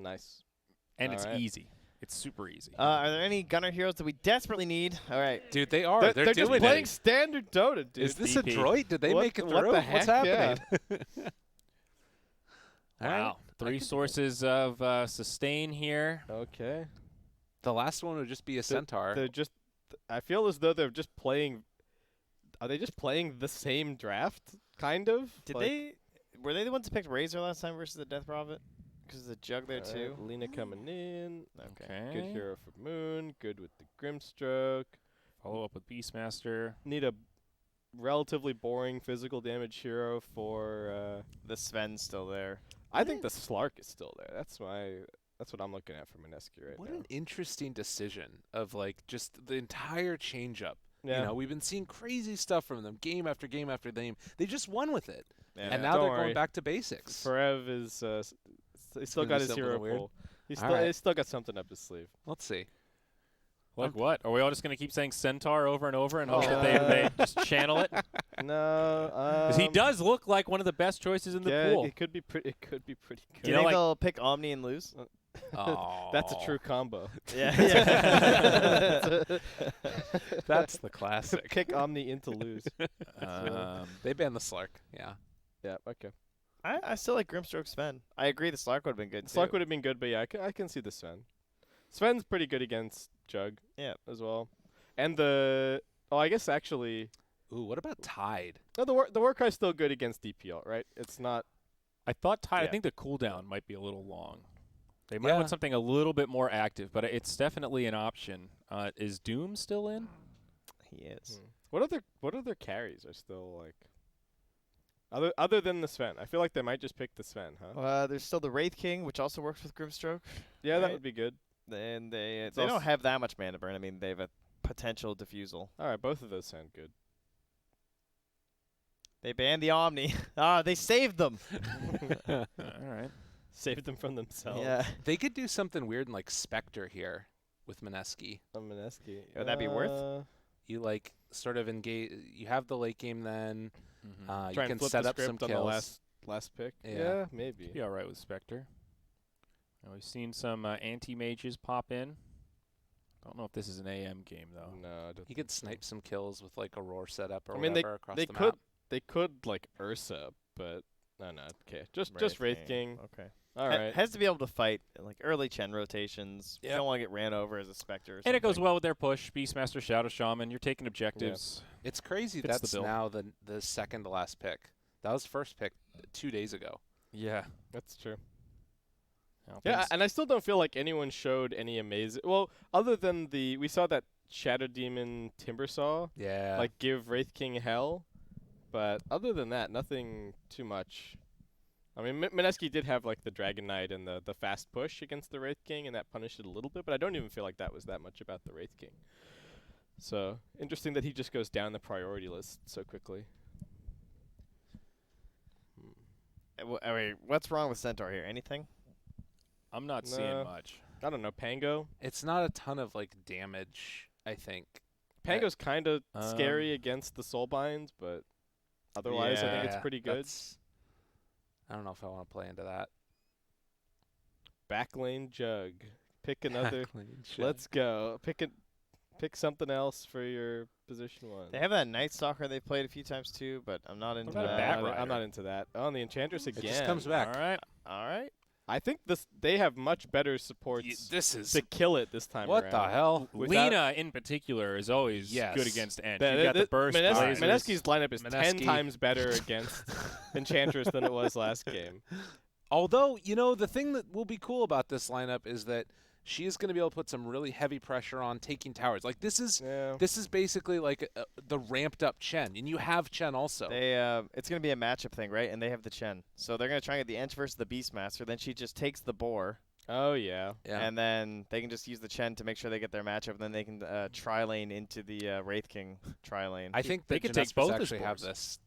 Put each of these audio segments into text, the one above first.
Nice. And All it's right. easy. It's super easy. Are there any gunner heroes that we desperately need? All right. Dude, they are. They're just doing playing it. standard Dota, dude. Is this a DP. droid? Did they make it what through? the What's heck? happening? All right. Wow. 3 sources of sustain here. Okay. The last one would just be a centaur. They're just. I feel as though they're just playing. Are they just playing the same draft? Kind of. Were they the ones that picked Razor last time versus the Death Prophet? Because there's a Jug there too. Lena coming in. Okay. Good hero for Moon. Good with the Grimstroke. Follow up with Beastmaster. Need a relatively boring physical damage hero for. The Sven's still there. I think the Slark is still there. That's what I'm looking at for Mineski right What now. an interesting decision of like just the entire changeup. Yeah. You know, we've been seeing crazy stuff from them game after game after game. They just won with it. Yeah. And now Don't they're worry. going back to basics. Forev is. He's still gonna got do his something hero weird? pool. He's Alright. still got something up his sleeve. Let's see. Like what? Are we all just going to keep saying Centaur over and over and hope that they just channel it? No. Because he does look like one of the best choices in the yeah, pool. it could be pretty. It could be pretty good. Do You you know, think like- they'll pick Omni and lose? That's a true combo. Yeah. That's the classic. Kick Omni into lose. They banned the Slark. Yeah. Yeah. Okay. I still like Grimstroke Sven. I agree the Slark would have been good too. Slark would have been good, but yeah, I can see the Sven. Sven's pretty good against Jug. Yeah. As well, and the I guess actually, Ooh, what about Tide? no, the Warcry's still good against DPL, right? It's not. I thought Tide. I Yeah. think the cooldown might be a little long. They might Yeah. want something a little bit more active, but it's definitely an option. Is Doom still in? He is. What other carries are still like? Other than the Sven, I feel like they might just pick the Sven, huh? There's still the Wraith King, which also works with Grimstroke. Yeah, that right. would be good. And they also- don't have that much mana burn. I mean, they have a potential diffusal. All right, both of those sound good. They banned the Omni. They saved them. All right. Saved them from themselves. Yeah. They could do something weird in like Spectre here with Mineski. Mineski. Would that be worth? You like sort of engage. You have the late game then. You Try can and flip set the up some script on kills. the last pick. Yeah. Maybe. Be all right with Spectre. Now, we've seen some anti-mages pop in. Don't know if this is an AM game, though. No, I don't. You could snipe some kills with like a roar setup or I mean, whatever across they the could map. they could like Ursa, but no. Okay, just Wraith Wraith King. Okay. All right. Has to be able to fight like early Chen rotations. You Yep. don't want to get ran over as a Spectre. Or And it goes something. well with their push. Beastmaster, Shadow Shaman. You're taking objectives. It's crazy Fits the that's bill. now the second to last pick. That was first pick 2 days ago. Yeah. That's true. Now, Yeah, things- and I still don't feel like anyone showed any amazing. Well, other than we saw that Shadow Demon Timbersaw Yeah. like give Wraith King hell, but other than that, nothing too much. I mean, Mineski did have like the Dragon Knight and the fast push against the Wraith King, and that punished it a little bit. But I don't even feel like that was that much about the Wraith King. So interesting that he just goes down the priority list so quickly. I mean, what's wrong with Centaur here? Anything? I'm not No. seeing much. I don't know, Pango. It's not a ton of like damage, I think. Pango's kind of scary Um, against the Soulbinds, but otherwise I think it's Yeah, pretty good. I don't know if I want to play into that. Backlane Jug. Pick another. Clean shit. Let's go. Pick something else for your position one. They have that Night Stalker they've played a few times too, but I'm not into about a that. Bat I'm Rider? not into that. Oh, and the Enchantress It again. just comes back. All right. All right. I think they have much better supports This is to kill it this time what around. the hell? Without- Lena, in particular, is always Yes. good against Ench. The- You've got the the- burst Mineski- blazers. Mineski's lineup is 10 Mineski. times better against Enchantress than it was last game. Although, you know, the thing that will be cool about this lineup is that she is going to be able to put some really heavy pressure on taking towers. Like this is Yeah. basically like the ramped up Chen, and you have Chen also. They it's gonna be a matchup thing, right? And they have the Chen, so they're gonna try and get the Ench versus the Beastmaster. Then she just takes the boar, Oh, yeah. yeah. and then they can just use the Chen to make sure they get their matchup. And then they can tri-lane into the Wraith King tri-lane. I think They that could take Jinesbrus both as actually have boars. this.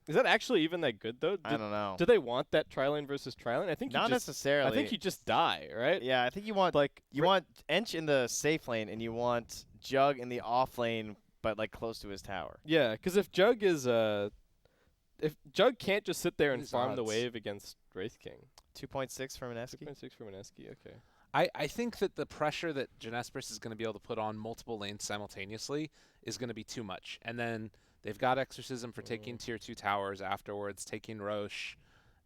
Is that actually even that good, though? I don't know. Do they want that Trilane versus Trilane? I think Not you just, necessarily. I think you just die, right? Yeah, I think you want Like you want Ench in the safe lane, and you want Jug in the off lane, but like close to his tower. Yeah, because if Jug is if Jug can't just sit there and His farm the odds. wave against Wraith King. 2.6 for Mineski. 2.6 for Mineski. Okay. I think that the pressure that Jinesbrus is going to be able to put on multiple lanes simultaneously is going to be too much. And then they've got Exorcism for taking tier 2 towers afterwards, taking Roche,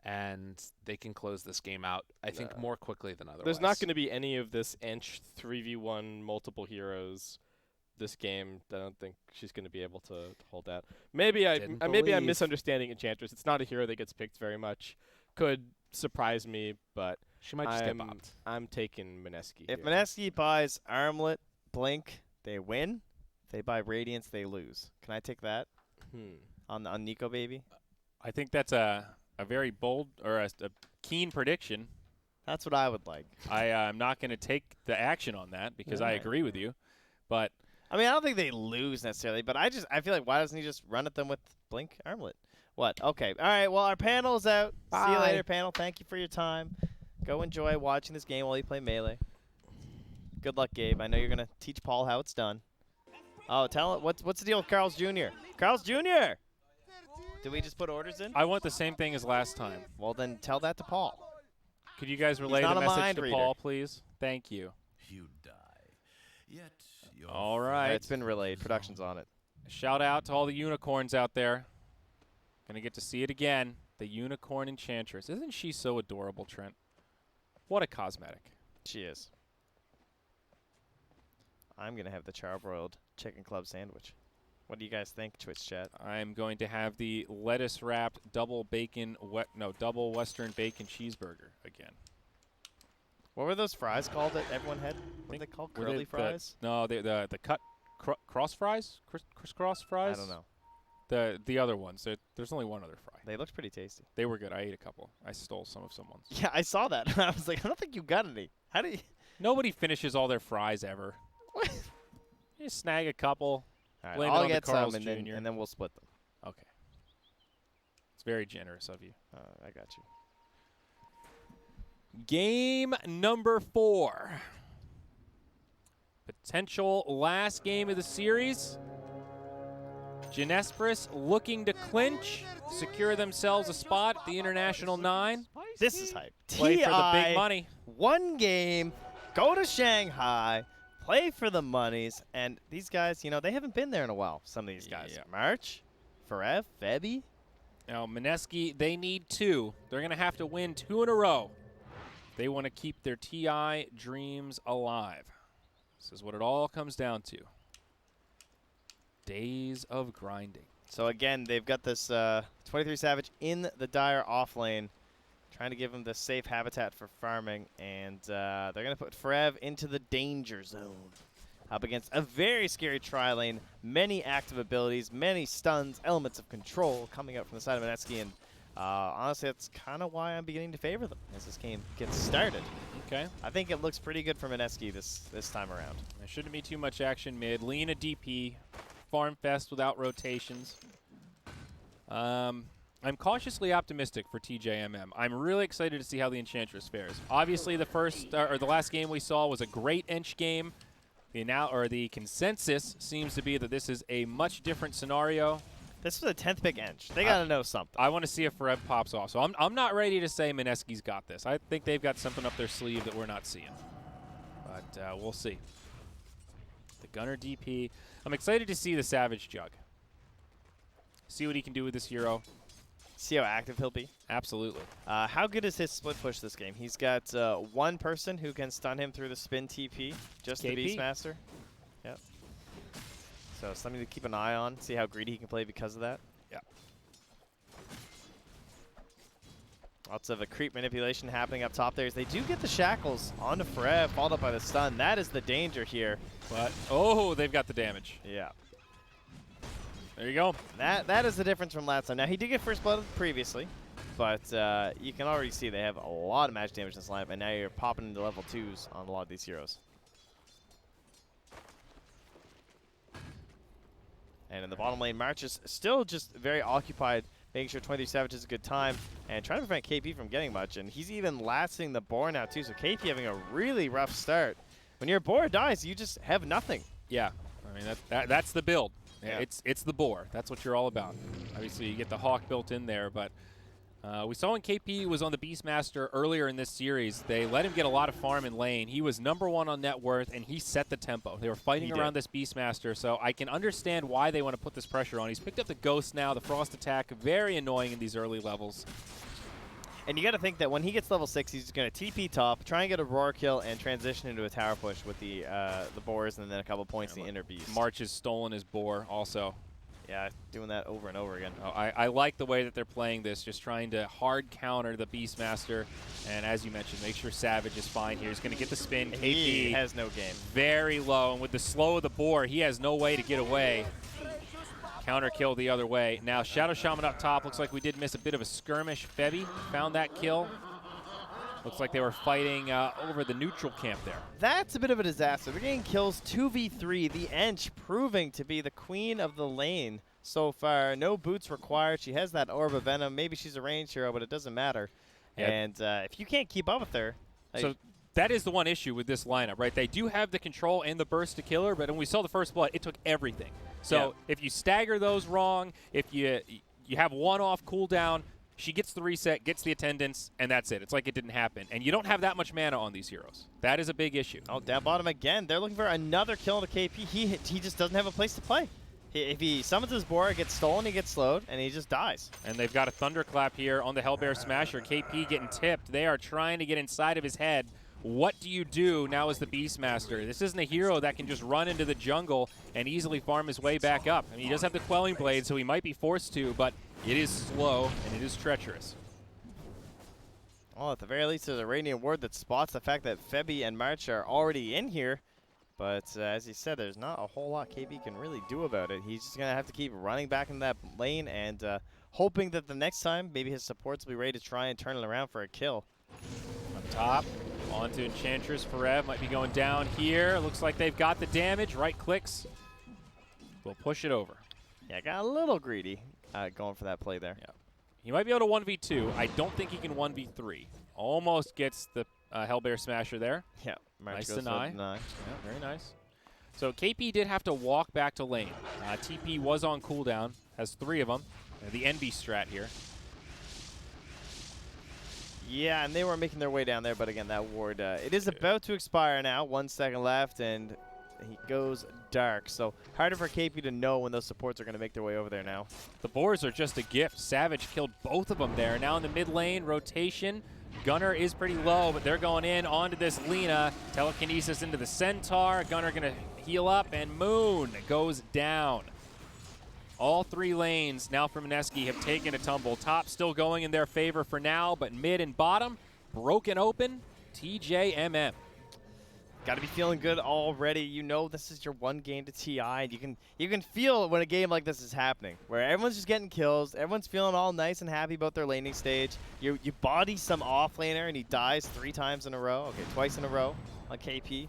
and they can close this game out, I think, more quickly than otherwise. There's not going to be any of this Ench 3v1 multiple heroes this game. I don't think she's going to be able to hold that. Maybe I'm misunderstanding Enchantress. It's not a hero that gets picked very much. Could surprise me, but She might just get bopped. I'm taking Mineski. If here. Mineski buys Armlet, Blink, they win. If they buy Radiance, they lose. Can I take that on Nico Baby? I think that's a very bold or a keen prediction. That's what I would like. I'm not going to take the action on that because I agree with you. But I mean, I don't think they lose necessarily, but I feel like why doesn't he just run at them with Blink Armlet? What? Okay. All right. Well, our panel's out. Bye. See you later, panel. Thank you for your time. Go enjoy watching this game while you play Melee. Good luck, Gabe. I know you're gonna teach Paul how it's done. Oh, tell him what's the deal with Carl's Jr. Carl's Jr. Did we just put orders in? I want the same thing as last time. Well, then tell that to Paul. Could you guys relay not the a message mind to reader. Paul, please? Thank you. You die. Yet your All right. It's been relayed. Production's on it. Shout out to all the unicorns out there. Gonna get to see it again. The unicorn enchantress. Isn't she so adorable, Trent? What a cosmetic. She is. I'm gonna have the charbroiled chicken club sandwich. What do you guys think, Twitch chat? I'm going to have the lettuce wrapped double western bacon cheeseburger again. What were those fries called that everyone had? What were they called? Were Curly they fries? the cut cross fries? Crisscross fries? I don't know. The other ones. There's only one other fry. They looked pretty tasty. They were good. I ate a couple. I stole some of someone's. Yeah, I saw that. I was like, I don't think you got any. How do you? Nobody finishes all their fries ever. What? You just snag a couple. All right, Blame it I'll on the get some, Carl's and Jr.. then we'll split them. Okay. It's very generous of you. I got you. Game number 4. Potential last game of the series. Jinesbrus looking to clinch, secure themselves a spot at the International 9. This is hype. Play for the big TI, money. one game, go to Shanghai, play for the monies, and these guys, you know, they haven't been there in a while. Some of these guys. Yeah. March, Forev, Febby. Now, Mineski, they need 2. They're going to have to win 2 in a row. They want to keep their TI dreams alive. This is what it all comes down to. Days of grinding. So again, they've got this 23 Savage in the Dire off lane, trying to give him the safe habitat for farming, and they're going to put Forev into the danger zone. Up against a very scary tri-lane, many active abilities, many stuns, elements of control coming out from the side of Mineski, and honestly, that's kind of why I'm beginning to favor them as this game gets started. Okay. I think it looks pretty good for Mineski this time around. There shouldn't be too much action mid. Lean a DP. Farm fest without rotations. I'm cautiously optimistic for TJMM. I'm really excited to see how the Enchantress fares. Obviously, the last game we saw was a great Ench game. The consensus seems to be that this is a much different scenario. This was a 10th pick Ench. They got to know something. I want to see if Forev pops off. So I'm not ready to say Mineski's got this. I think they've got something up their sleeve that we're not seeing. But we'll see. The Gunner DP. I'm excited to see the Savage Jug. See what he can do with this hero. See how active he'll be. Absolutely. How good is his split push this game? He's got one person who can stun him through the spin TP, just the KP. Beastmaster. Yep. So something to keep an eye on, see how greedy he can play because of that. Yeah. Lots of creep manipulation happening up top there. As they do get the shackles onto Forev, followed up by the stun. That is the danger here. But, oh, they've got the damage. Yeah. There you go. That is the difference from last time. Now, he did get first blood previously, but you can already see they have a lot of magic damage in this lineup, and now you're popping into level 2s on a lot of these heroes. And in the bottom lane, March is still just very occupied, making sure 23 Savage has a good time, and trying to prevent KP from getting much, and he's even lasting the boar now, too, so KP having a really rough start. When your boar dies, you just have nothing. Yeah. I mean, that's the build. Yeah. It's the boar. That's what you're all about. Obviously, you get the hawk built in there, but We saw when KP was on the Beastmaster earlier in this series, they let him get a lot of farm in lane. He was #1 on net worth, and he set the tempo. They were fighting around this Beastmaster, so I can understand why they want to put this pressure on. He's picked up the Ghost now, the Frost attack, very annoying in these early levels. And you got to think that when he gets level 6, he's going to TP top, try and get a roar kill, and transition into a tower push with the boars and then a couple points in the inner beast. March has stolen his boar also. Yeah, doing that over and over again. Oh, I like the way that they're playing this, just trying to hard counter the Beastmaster. And as you mentioned, make sure Savage is fine here. He's going to get the spin. He KP has no game. very low, and with the slow of the boar, he has no way to get away. Counter kill the other way. Now Shadow Shaman up top. Looks like we did miss a bit of a skirmish. Febby found that kill. Looks like they were fighting over the neutral camp there. That's a bit of a disaster. They're getting kills 2v3. The Ench proving to be the queen of the lane so far. No boots required. She has that Orb of Venom. Maybe she's a ranged hero, but it doesn't matter. Yep. And if you can't keep up with her... So that is the one issue with this lineup, right? They do have the control and the burst to kill her, but when we saw the first blood, it took everything. So if you stagger those wrong, if you have one off cooldown, she gets the reset, gets the attendance, and that's it. It's like it didn't happen. And you don't have that much mana on these heroes. That is a big issue. Oh, down bottom again. They're looking for another kill to KP. He just doesn't have a place to play. If he summons his boar, it gets stolen, he gets slowed, and he just dies. And they've got a Thunderclap here on the Hellbear Smasher. KP getting tipped. They are trying to get inside of his head. What do you do now as the Beastmaster? This isn't a hero that can just run into the jungle and easily farm his way back up. I mean, he does have the Quelling Blade, so he might be forced to, but it is slow and it is treacherous. Well, at the very least, there's a Radiant Ward that spots the fact that Febby and March are already in here. But as he said, there's not a whole lot KB can really do about it. He's just going to have to keep running back in that lane and hoping that the next time, maybe his supports will be ready to try and turn it around for a kill. Up top, onto Enchantress. Forev might be going down here. Looks like they've got the damage. Right clicks. We'll push it over. Yeah, got a little greedy going for that play there. Yeah. He might be able to 1v2. I don't think he can 1v3. Almost gets the Hellbear Smasher there. Yeah, March Nice goes for the deny. deny. Yeah, very nice. So KP did have to walk back to lane. TP was on cooldown. Has 3 of them. The Envy strat here. Yeah, and they were making their way down there, but again, that ward, it is about to expire now. 1 second left, and he goes dark. So harder for KP to know when those supports are going to make their way over there now. The boars are just a gift. Savage killed both of them there. Now in the mid lane, rotation. Gunner is pretty low, but they're going in onto this Lina. Telekinesis into the Centaur. Gunner going to heal up, and Moon goes down. All 3 lanes now from Mineski have taken a tumble. Top still going in their favor for now, but mid and bottom broken open. TJMM. Got to be feeling good already. You know this is your one game to TI, and you can feel when a game like this is happening, where everyone's just getting kills, everyone's feeling all nice and happy about their laning stage. You body some offlaner, and he dies 3 times in a row. Okay, twice in a row on KP.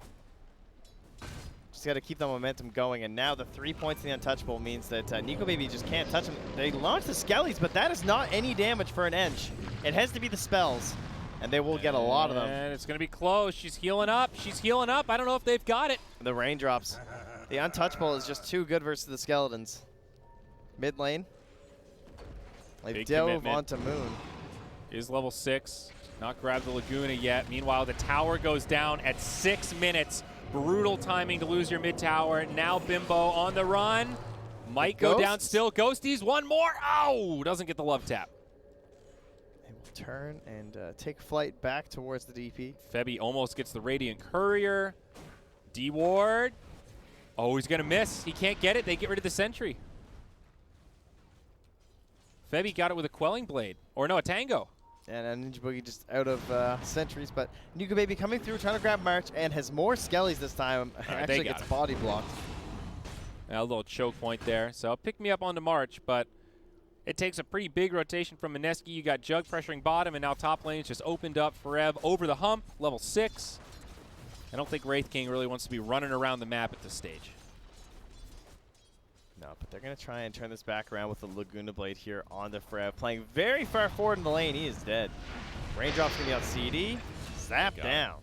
Just got to keep the momentum going, and now the 3 points in the untouchable means that Nico Baby just can't touch him. They launch the Skellies, but that is not any damage for an Ench. It has to be the spells, and they will get a lot of them. And it's going to be close. She's healing up. She's healing up. I don't know if they've got it. The raindrops. The untouchable is just too good versus the skeletons. Mid lane. They Big dove commitment. onto Moon. Is level 6. Not grabbed the Laguna yet. Meanwhile, the tower goes down at 6 minutes. Brutal timing to lose your mid tower. Now Bimbo on the run. Might go down still. Ghosties, one more. Oh, doesn't get the love tap. They will turn and take flight back towards the DP. Febby almost gets the Radiant Courier. D-Ward. Oh, he's going to miss. He can't get it. They get rid of the Sentry. Febby got it with a Quelling Blade. Or no, a Tango. And Ninja Boogie just out of sentries, but Nuka Baby coming through, trying to grab March, and has more Skellies this time. Actually gets body blocked. A little choke point there. So pick me up onto March, but it takes a pretty big rotation from Mineski. You got Jug pressuring bottom, and now top lane's just opened up. Forev over the hump, level 6. I don't think Wraith King really wants to be running around the map at this stage. No, but they're going to try and turn this back around with the Laguna Blade here on the Forev. Playing very far forward in the lane. He is dead. Raindrop's going to be on CD. Zap down.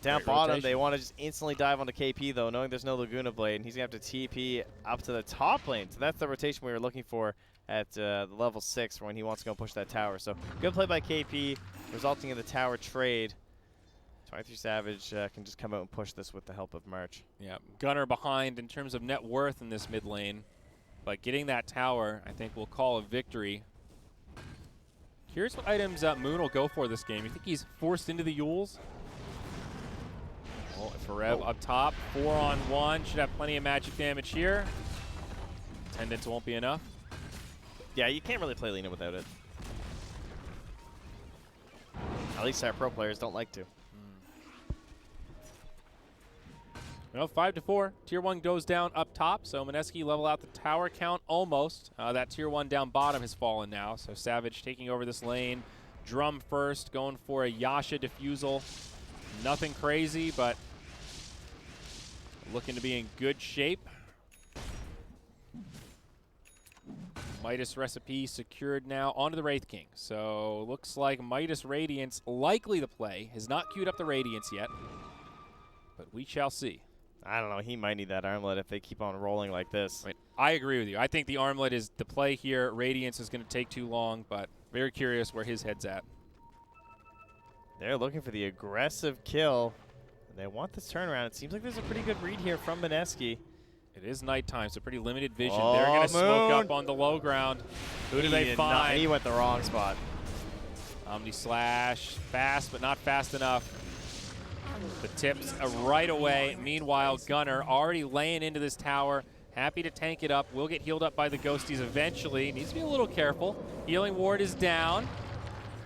Down Great bottom, rotation. they want to just instantly dive onto KP, though, knowing there's no Laguna Blade. And he's going to have to TP up to the top lane. So that's the rotation we were looking for. at the level 6 for when he wants to go push that tower. So good play by KP, resulting in the tower trade. 23 Savage can just come out and push this with the help of March. Yeah, Gunner behind in terms of net worth in this mid lane. But getting that tower, I think, will call a victory. Here's what items Moon will go for this game. You think he's forced into the Yules? Oh, Forev up top, 4-on-1. Should have plenty of magic damage here. Attendance won't be enough. Yeah, you can't really play Lina without it. At least our pro players don't like to. Well, 5-4. Tier 1 goes down up top, so Mineski level out the tower count almost. That Tier 1 down bottom has fallen now, so Savage taking over this lane. Drum first, going for a Yasha defusal. Nothing crazy, but looking to be in good shape. Midas recipe secured now onto the Wraith King. So looks like Midas Radiance likely to play. Has not queued up the Radiance yet, but we shall see. I don't know. He might need that armlet if they keep on rolling like this. I mean, I agree with you. I think the armlet is the play here. Radiance is going to take too long, but very curious where his head's at. They're looking for the aggressive kill. They want this turnaround. It seems like there's a pretty good read here from Mineski. It is nighttime, so pretty limited vision. Oh, They're going to smoke Moon. up on the low ground. Who do they did find? not- he went the wrong spot. Omni Slash, fast, but not fast enough. The tips right away. Meanwhile, Gunner already laying into this tower. Happy to tank it up. Will get healed up by the Ghosties eventually. Needs to be a little careful. Healing ward is down.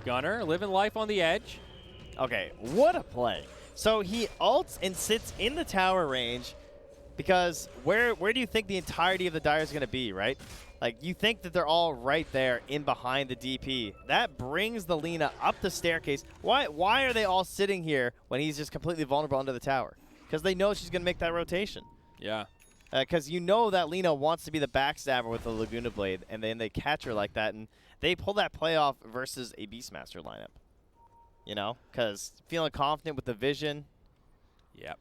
Gunner living life on the edge. Okay, what a play. So he ults and sits in the tower range because where do you think the entirety of the Dire is going to be, right? Like, you think that they're all right there in behind the DP. That brings the Lina up the staircase. Why are they all sitting here when he's just completely vulnerable under the tower? Because they know she's going to make that rotation. Yeah. Because you know that Lina wants to be the backstabber with the Laguna Blade, and then they catch her like that, and they pull that play off versus a Beastmaster lineup. You know? Because feeling confident with the vision. Yep.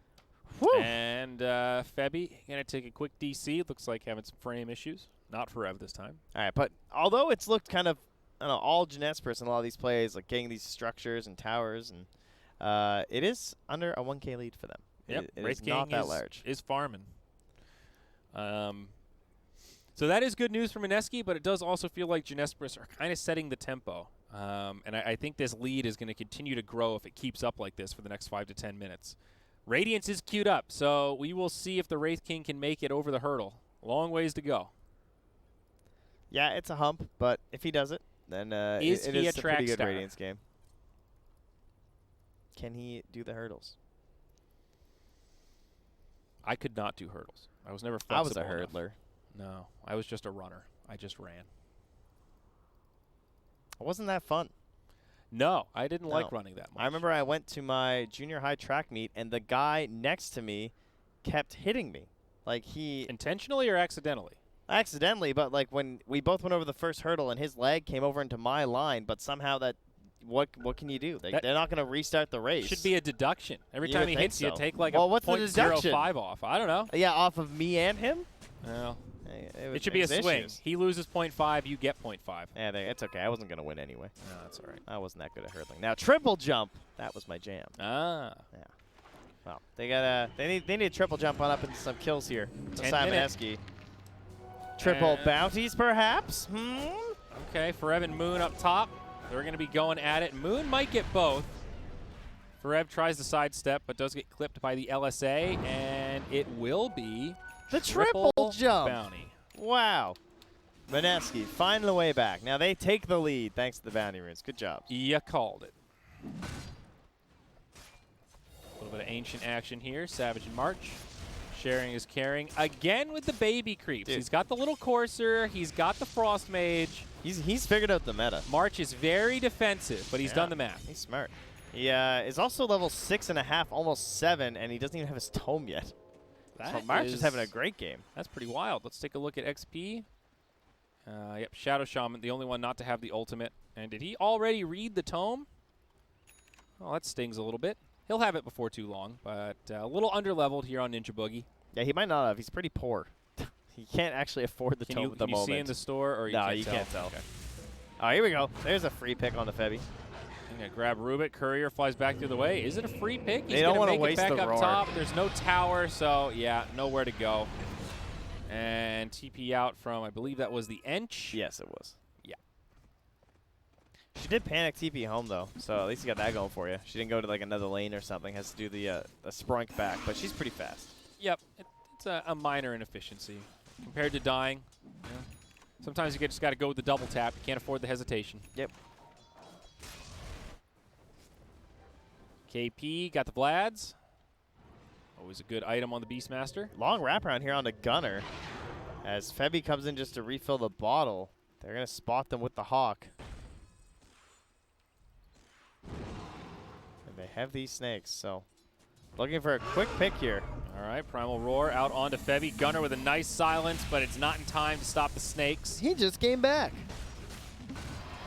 Woo! And Febby going to take a quick DC. Looks like having some frame issues. Not forever this time. All right, but although it's looked kind of, I don't know, all Jinesbrus in a lot of these plays, like getting these structures and towers, and it is under a 1K lead for them. Yep, It Wraith is King not that large. is farming. So that is good news for Mineski, but it does also feel like Jinesbrus are kind of setting the tempo. And I think this lead is going to continue to grow if it keeps up like this for the next 5 to 10 minutes. Radiance is queued up, so we will see if the Wraith King can make it over the hurdle. Long ways to go. Yeah, it's a hump, but if he does it, then it he is a a track pretty good star? Radiance game. Can he do the hurdles? I could not do hurdles. I was never flexible I was a enough. hurdler. No, I was just a runner. I just ran. It wasn't that fun. No, I didn't like No. running that much. I remember I went to my junior high track meet, and the guy next to me kept hitting me. Like, he Intentionally or accidentally? accidentally, but like when we both went over the first hurdle and his leg came over into my line, but somehow that, what can you do? They're not going to restart the race. Should be a deduction. Every You time would he think hits you, so. take like Well, a what's the deduction? 0.05 off. I don't know. Yeah, off of me and him? Well, Hey, it should be a was swing. issues. He loses 0.5, you get 0.5. Yeah, it's okay. I wasn't going to win anyway. No, that's all right. I wasn't that good at hurdling. Now, triple jump. That was my jam. Ah. Well, they need a triple jump on up into some kills here. So 10 Simon minutes. Eski. Triple And- bounties, perhaps? Okay, Forev and Moon up top. They're going to be going at it. Moon might get both. Forev tries to sidestep, but does get clipped by the LSA, and it will be The triple jump. bounty. Wow. Mineski finding the way back. Now they take the lead thanks to the bounty runes. Good job. You called it. A little bit of ancient action here. Savage and March. Sharing is carrying again with the baby creeps. Dude. He's got the little courser. He's got the frost mage. He's figured out the meta. March is very defensive, but he's Yeah. done the math. He's smart. He is also level 6.5, almost 7, and he doesn't even have his tome yet. So March is having a great game. That's pretty wild. Let's take a look at XP. Yep, Shadow Shaman, the only one not to have the ultimate. And did he already read the tome? Well, that stings a little bit. He'll have it before too long, but a little underleveled here on Ninja Boogie. Yeah, he might not have. He's pretty poor. He can't actually afford the Can tome you, at the can you moment. see in the store, or No, you you can't can't tell. Okay. Oh, here we go. There's a free pick on the Febby. I'm gonna grab Rubik. Courier flies back the other way. Is it a free pick? He's They don't gonna wanna make it waste back the up roar. top. There's no tower, so yeah, nowhere to go. And TP out from, I believe that was the Ench. Yes, it was. Yeah. She did panic TP home, though, so at least you got that going for you. She didn't go to, like, another lane or something. Has to do the sprunk back, but she's pretty fast. Yep, it's a minor inefficiency compared to dying. You know, sometimes you just got to go with the double tap. You can't afford the hesitation. Yep. KP got the Vlads. Always a good item on the Beastmaster. Long wraparound here on the Gunner. As Febby comes in just to refill the bottle, they're going to spot them with the Hawk. And they have these snakes, so looking for a quick pick here. All right, Primal Roar out onto Febby. Gunner with a nice silence, but it's not in time to stop the snakes. He just came back.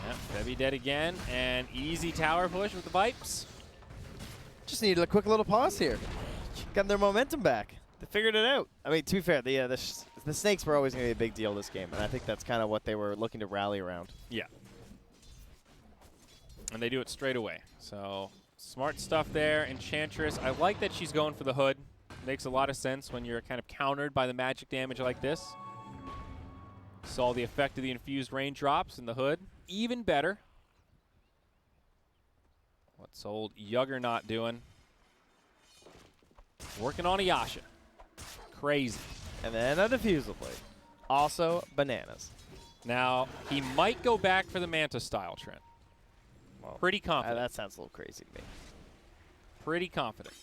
Yep, Febby dead again, and easy tower push with the Vipes. Just needed a quick little pause here. Got their momentum back. They figured it out. I mean, to be fair, the snakes were always going to be a big deal this game, and I think that's kind of what they were looking to rally around. Yeah. And they do it straight away. So smart stuff there. Enchantress, I like that she's going for the hood. Makes a lot of sense when you're kind of countered by the magic damage like this. Saw the effect of the infused raindrops in the hood. Even better. What's old Juggernaut doing? Working on a Yasha. Crazy. And then a diffusal plate. Also, bananas. Now, he might go back for the Manta style, Trent. Well, Pretty confident. that sounds a little crazy to me. Pretty confident.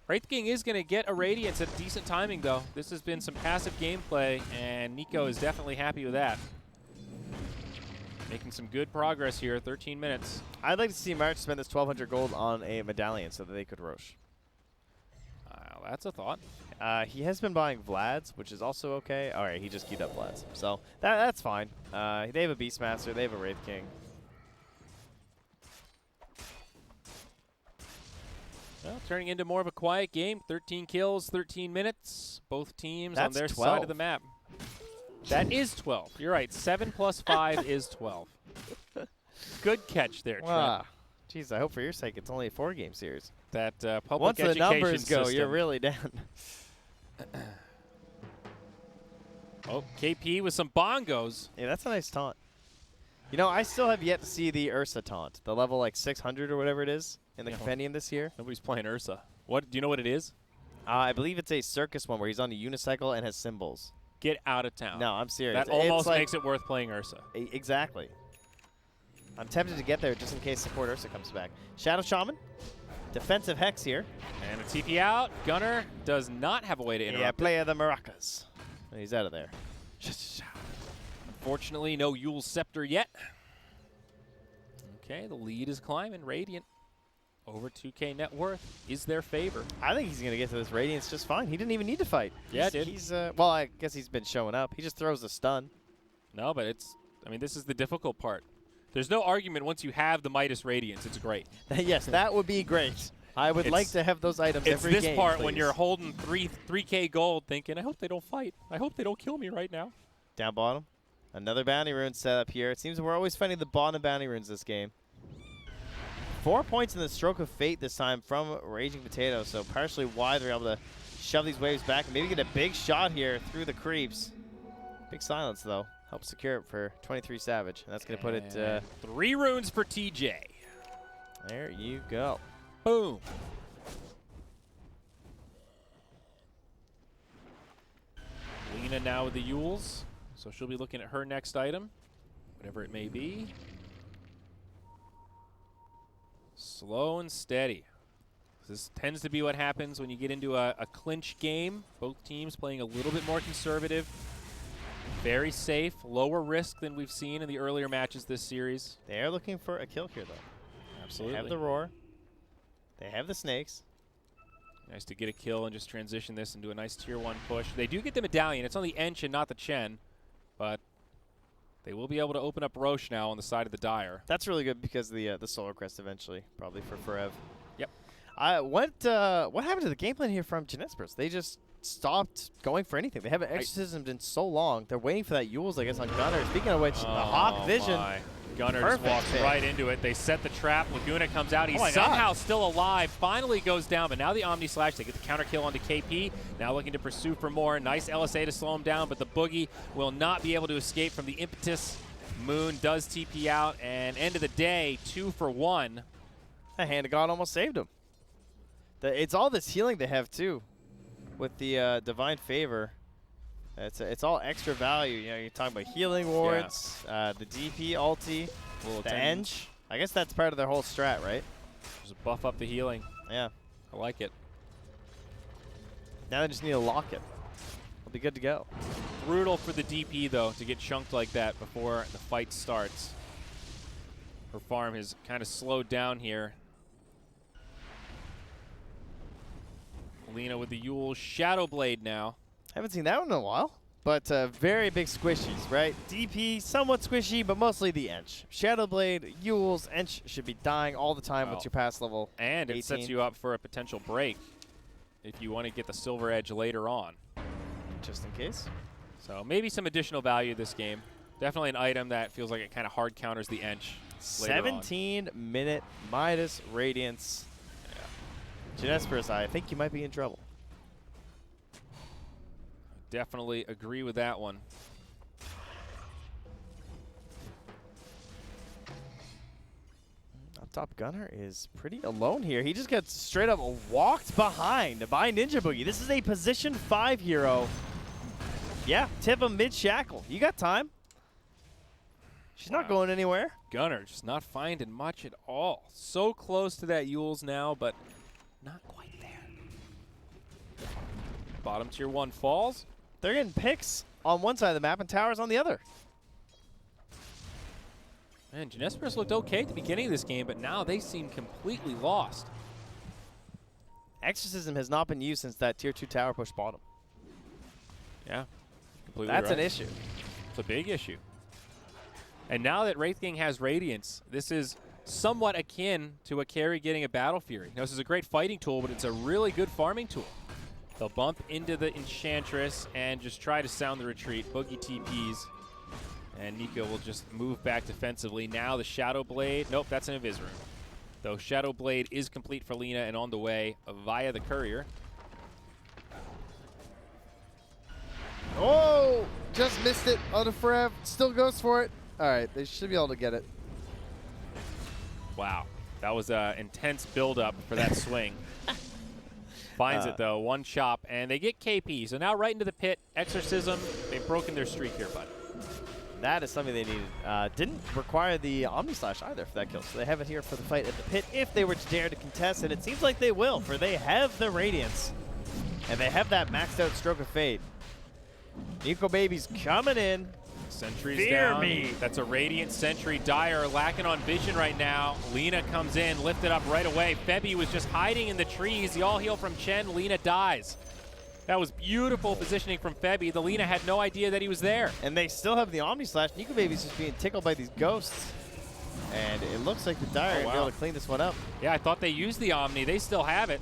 Wraith King is going to get a Radiance at decent timing, though. This has been some passive gameplay, and Nico is definitely happy with that. Making some good progress here, 13 minutes. I'd like to see March spend this 1,200 gold on a medallion so that they could Roche. That's a thought. He has been buying Vlad's, which is also okay. All right, he just keyed up Vlad's. So that's fine. They have a Beastmaster. They have a Wraith King. Well, turning into more of a quiet game. 13 kills, 13 minutes. Both teams on That's their 12. side of the map. That is 12. You're right. 7 plus 5 is 12. Good catch there, Trent. Wow. Jeez, I hope for your sake it's only a 4-game series. That public Once the education numbers go, system. you're really down. Oh, KP with some bongos. Yeah, that's a nice taunt. You know, I still have yet to see the Ursa taunt, the level like 600 or whatever it is in the Yeah. compendium this year. Nobody's playing Ursa. What? Do you know what it is? I believe it's a circus one where he's on a unicycle and has cymbals. Get out of town. No, I'm serious. That It's almost like- makes it worth playing Ursa. Exactly. I'm tempted to get there just in case support Ursa comes back. Shadow Shaman, defensive Hex here. And a TP out. Gunner does not have a way to interrupt. Yeah, player the maracas. And he's out of there. Unfortunately, no Yule's Scepter yet. Okay, the lead is climbing. Radiant over 2K net worth is their favor. I think he's going to get to this Radiance just fine. He didn't even need to fight. Yeah, He's well, I guess he's been showing up. He just throws a stun. No, but I mean, this is the difficult part. There's no argument once you have the Midas Radiance. It's great. Yes, that would be great. I would like to have those items It's every this game, part when please. you're holding 3K gold thinking, I hope they don't fight. I hope they don't kill me right now. Down bottom. Another bounty rune set up here. It seems we're always finding the bottom bounty runes this game. 4 points in the Stroke of Fate this time from Raging Potato, so partially why they're able to shove these waves back and maybe get a big shot here through the creeps. Big silence, though. Helps secure it for 23 Savage. And that's going to put it... 3 runes for TJ. there you go. Boom. Lena now with the Yules. So she'll be looking at her next item, whatever it may be. Slow and steady. This tends to be what happens when you get into a clinch game. Both teams playing a little bit more conservative. Very safe, lower risk than we've seen in the earlier matches this series. They are looking for a kill here, though. Absolutely. They have the Roar. They have the Snakes. Nice to get a kill and just transition this into a nice tier 1 push. They do get the Medallion. It's on the Ench and not the Chen, but they will be able to open up Roche now on the side of the Dire. That's really good because the Solar Crest eventually, probably for Forev. Yep. What happened to the game plan here from Jinesbrus? They just stopped going for anything. They haven't exorcismed in so long. They're waiting for that Yules, I guess, on Gunner. Speaking of which, the Hawk Vision. My. Gunner just walks right into it. They set the trap. Laguna comes out. He's somehow still alive. Finally goes down, but now the Omni Slash. They get the counter kill onto KP. Now looking to pursue for more. Nice LSA to slow him down, but the Boogie will not be able to escape from the impetus. Moon does TP out, and end of the day, 2 for 1. The Hand of God almost saved him. It's all this healing they have, too, with the Divine Favor. It's all extra value. You know, you're talking about healing wards, the DP ulti, the Eng. I guess that's part of their whole strat, right? Just buff up the healing. Yeah. I like it. Now they just need to lock it. We'll be good to go. Brutal for the DP, though, to get chunked like that before the fight starts. Her farm has kind of slowed down here. Lina with the Yule Shadow Blade now. Haven't seen that one in a while, but very big squishies, right? DP, somewhat squishy, but mostly the Ench. Shadow Blade, Yules, Ench should be dying all the time with your pass level. And 18. it sets you up for a potential break if you want to get the Silver Edge later on. Just in case. So maybe some additional value this game. Definitely an item that feels like it kind of hard counters the Ench. 17-minute Midas Radiance. Yeah. Jinesbrus, I think you might be in trouble. Definitely agree with that one. Up top, Gunner is pretty alone here. He just gets straight up walked behind by Ninja Boogie. This is a position 5 hero. Yeah, tip him mid-shackle. You got time. She's not going anywhere. Gunner just not finding much at all. So close to that Yules now, but not quite there. Bottom tier 1 falls. They're getting picks on one side of the map and towers on the other. Man, Jinesbrus looked okay at the beginning of this game, but now they seem completely lost. Exorcism has not been used since that tier 2 tower push bottom. Yeah, completely That's right. an issue. It's a big issue. And now that Wraith King has Radiance, this is somewhat akin to a carry getting a Battle Fury. Now, this is a great fighting tool, but it's a really good farming tool. They'll bump into the Enchantress and just try to sound the retreat. Boogie TPs. And Nico will just move back defensively. Now the Shadow Blade. Nope, that's an Invis Room. Though Shadow Blade is complete for Lina and on the way via the Courier. Oh, just missed it on a Frev. Still goes for it. All right, they should be able to get it. Wow, that was an intense build-up for that swing. Finds it, though. One chop, and they get KP. So now right into the pit. Exorcism. They've broken their streak here, bud. That is something they needed. Didn't require the Omni Slash either for that kill, so they have it here for the fight at the pit if they were to dare to contest, and it seems like they will, for they have the Radiance, and they have that maxed out Stroke of Fate. Nico Baby's coming in. Sentry's Fear down. me. That's a Radiant Sentry. Dire lacking on vision right now. Lina comes in, lifted up right away. Febby was just hiding in the trees. The all heal from Chen. Lina dies. That was beautiful positioning from Febby. The Lina had no idea that he was there. And they still have the Omni Slash. Nico Baby's just being tickled by these ghosts. And it looks like the Dire are going to be able to clean this one up. Yeah, I thought they used the Omni. They still have it.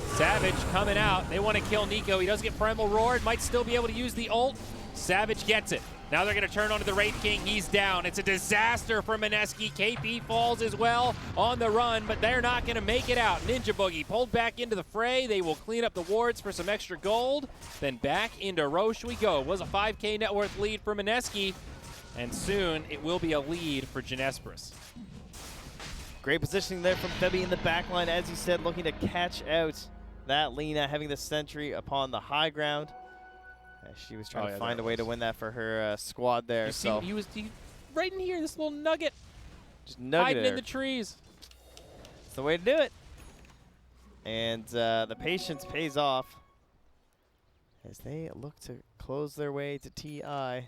Savage coming out. They want to kill Nico. He does get Primal Roared. Might still be able to use the ult. Savage gets it. Now they're going to turn onto the Wraith King. He's down. It's a disaster for Mineski. KP falls as well on the run, but they're not going to make it out. Ninja Boogie pulled back into the fray. They will clean up the wards for some extra gold. Then back into Roche we go. It was a 5K net worth lead for Mineski, and soon it will be a lead for Jinesbrus. Great positioning there from Febby in the back line, as you said, looking to catch out that Lina, having the sentry upon the high ground. She was trying to find a way to win that for her squad there. You see, he was right in here, this little nugget. Just nugget hiding in the trees. It's the way to do it. And the patience pays off as they look to close their way to TI.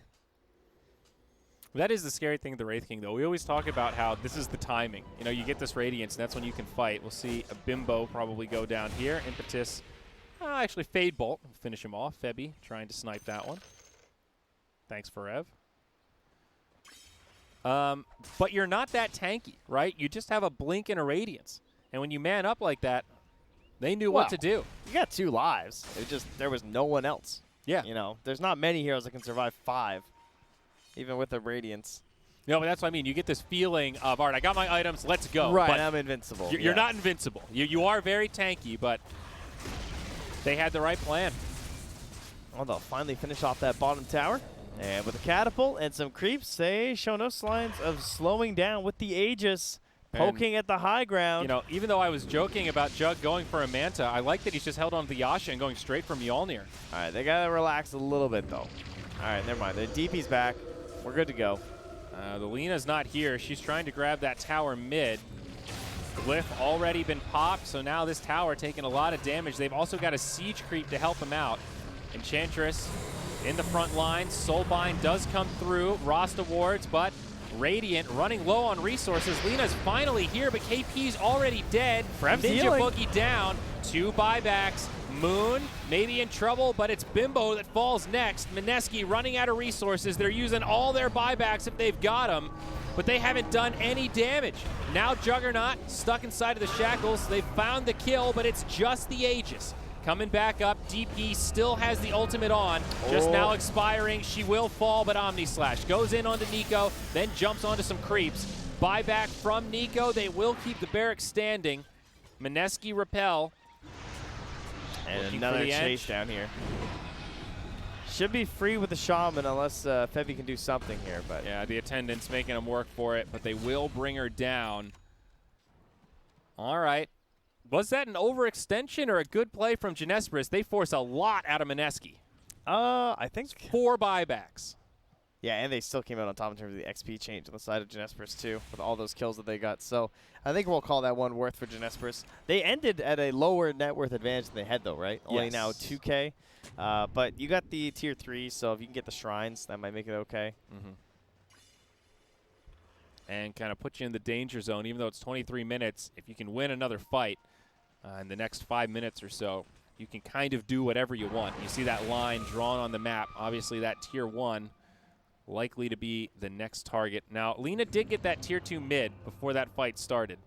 That is the scary thing with the Wraith King, though. We always talk about how this is the timing. You know, you get this Radiance, and that's when you can fight. We'll see a Bimbo probably go down here. Impetus. Actually, Fade Bolt. Finish him off. Febby trying to snipe that one. Thanks, Forev. But you're not that tanky, right? You just have a Blink and a Radiance. And when you man up like that, They knew Well, what to do. You got 2 lives. There was no one else. Yeah. You know, there's not many heroes that can survive 5, even with the Radiance. No, but that's what I mean. You get this feeling of, all right, I got my items, let's go. Right, But I'm invincible. you're not invincible. You are very tanky, but they had the right plan. Well, they'll finally finish off that bottom tower. And with a catapult and some creeps, they show no signs of slowing down with the Aegis poking at the high ground. You know, even though I was joking about Jug going for a Manta, I like that he's just held on to the Yasha and going straight for Mjolnir. All right, they got to relax a little bit, though. All right, never mind. The DP's back. We're good to go. The Lena's not here. She's trying to grab that tower mid. Glyph already been popped, so now this tower taking a lot of damage. They've also got a siege creep to help him out. Enchantress in the front line. Soulbind does come through. Rasta wards, but Radiant running low on resources. Lena's finally here, but KP's already dead. Frev's Ninja healing. Boogie down. 2 buybacks. Moon maybe in trouble, but it's Bimbo that falls next. Mineski running out of resources. They're using all their buybacks if they've got them, but they haven't done any damage. Now Juggernaut stuck inside of the shackles. They've found the kill, but it's just the Aegis. Coming back up, DP still has the ultimate on, just now expiring. She will fall, but Omni Slash goes in onto Nico, then jumps onto some creeps. Buyback from Nico. They will keep the barracks standing. Mineski repel. And Looking for another the chase edge. down here. Should be free with the Shaman unless Febby can do something here. But Yeah, the attendant's making them work for it, but they will bring her down. All right. Was that an overextension or a good play from Jinesbrus? They force a lot out of Mineski. I think 4 buybacks. Yeah, and they still came out on top in terms of the XP change on the side of Jinesbrus too, with all those kills that they got. So I think we'll call that one worth for Jinesbrus. They ended at a lower net worth advantage than they had though, right? Only Yes. now 2K. But you got the tier 3, so if you can get the shrines, that might make it okay. And kind of put you in the danger zone, even though it's 23 minutes. If you can win another fight in the next 5 minutes or so, you can kind of do whatever you want. You see that line drawn on the map. Obviously, that tier 1 likely to be the next target. Now, Lena did get that tier 2 mid before that fight started.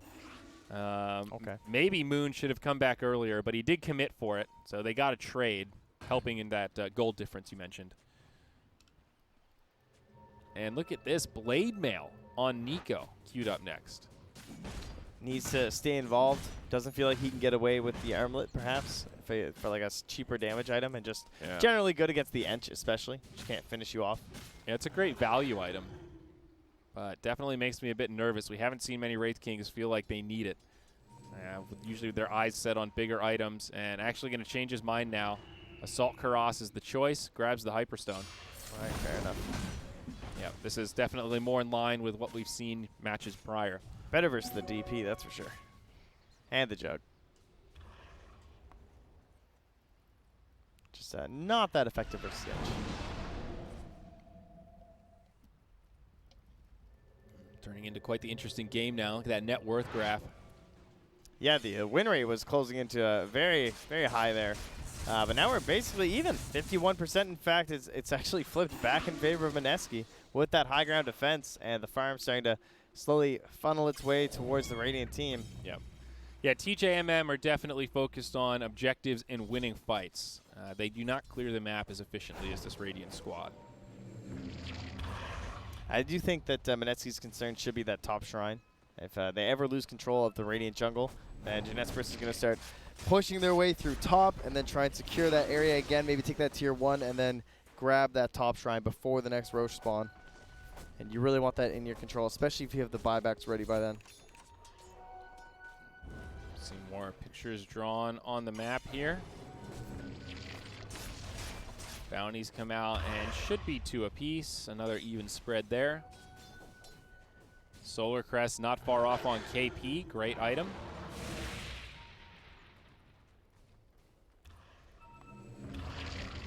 Okay. Maybe Moon should have come back earlier, but he did commit for it, so they got a trade, helping in that gold difference you mentioned. And look at this, Blade Mail on Nico, queued up next. Needs to stay involved. Doesn't feel like he can get away with the armlet, perhaps, for like a cheaper damage item, and just generally good against the Ench, especially. Just can't finish you off. Yeah, it's a great value item, but definitely makes me a bit nervous. We haven't seen many Wraith Kings feel like they need it. Usually with their eyes set on bigger items, and actually going to change his mind now. Assault Karas is the choice, grabs the Hyperstone. All right, fair enough. Yeah, this is definitely more in line with what we've seen matches prior. Better versus the DP, that's for sure. And the Jug. Just not that effective versus the Edge. Turning into quite the interesting game now. Look at that net worth graph. Yeah, the win rate was closing into very, very high there. But now we're basically even. 51%, in fact, it's actually flipped back in favor of Mineski with that high ground defense, and the farm starting to slowly funnel its way towards the Radiant team. Yep. Yeah, TJMM are definitely focused on objectives and winning fights. They do not clear the map as efficiently as this Radiant squad. I do think that Mineski's concern should be that top shrine. If they ever lose control of the Radiant jungle, then Jinesbrus is going to start pushing their way through top and then try and secure that area again, maybe take that tier 1 and then grab that top shrine before the next Roche spawn. And you really want that in your control, especially if you have the buybacks ready by then. See more pictures drawn on the map here. Bounties come out and should be 2 apiece. Another even spread there. Solar Crest not far off on KP. Great item.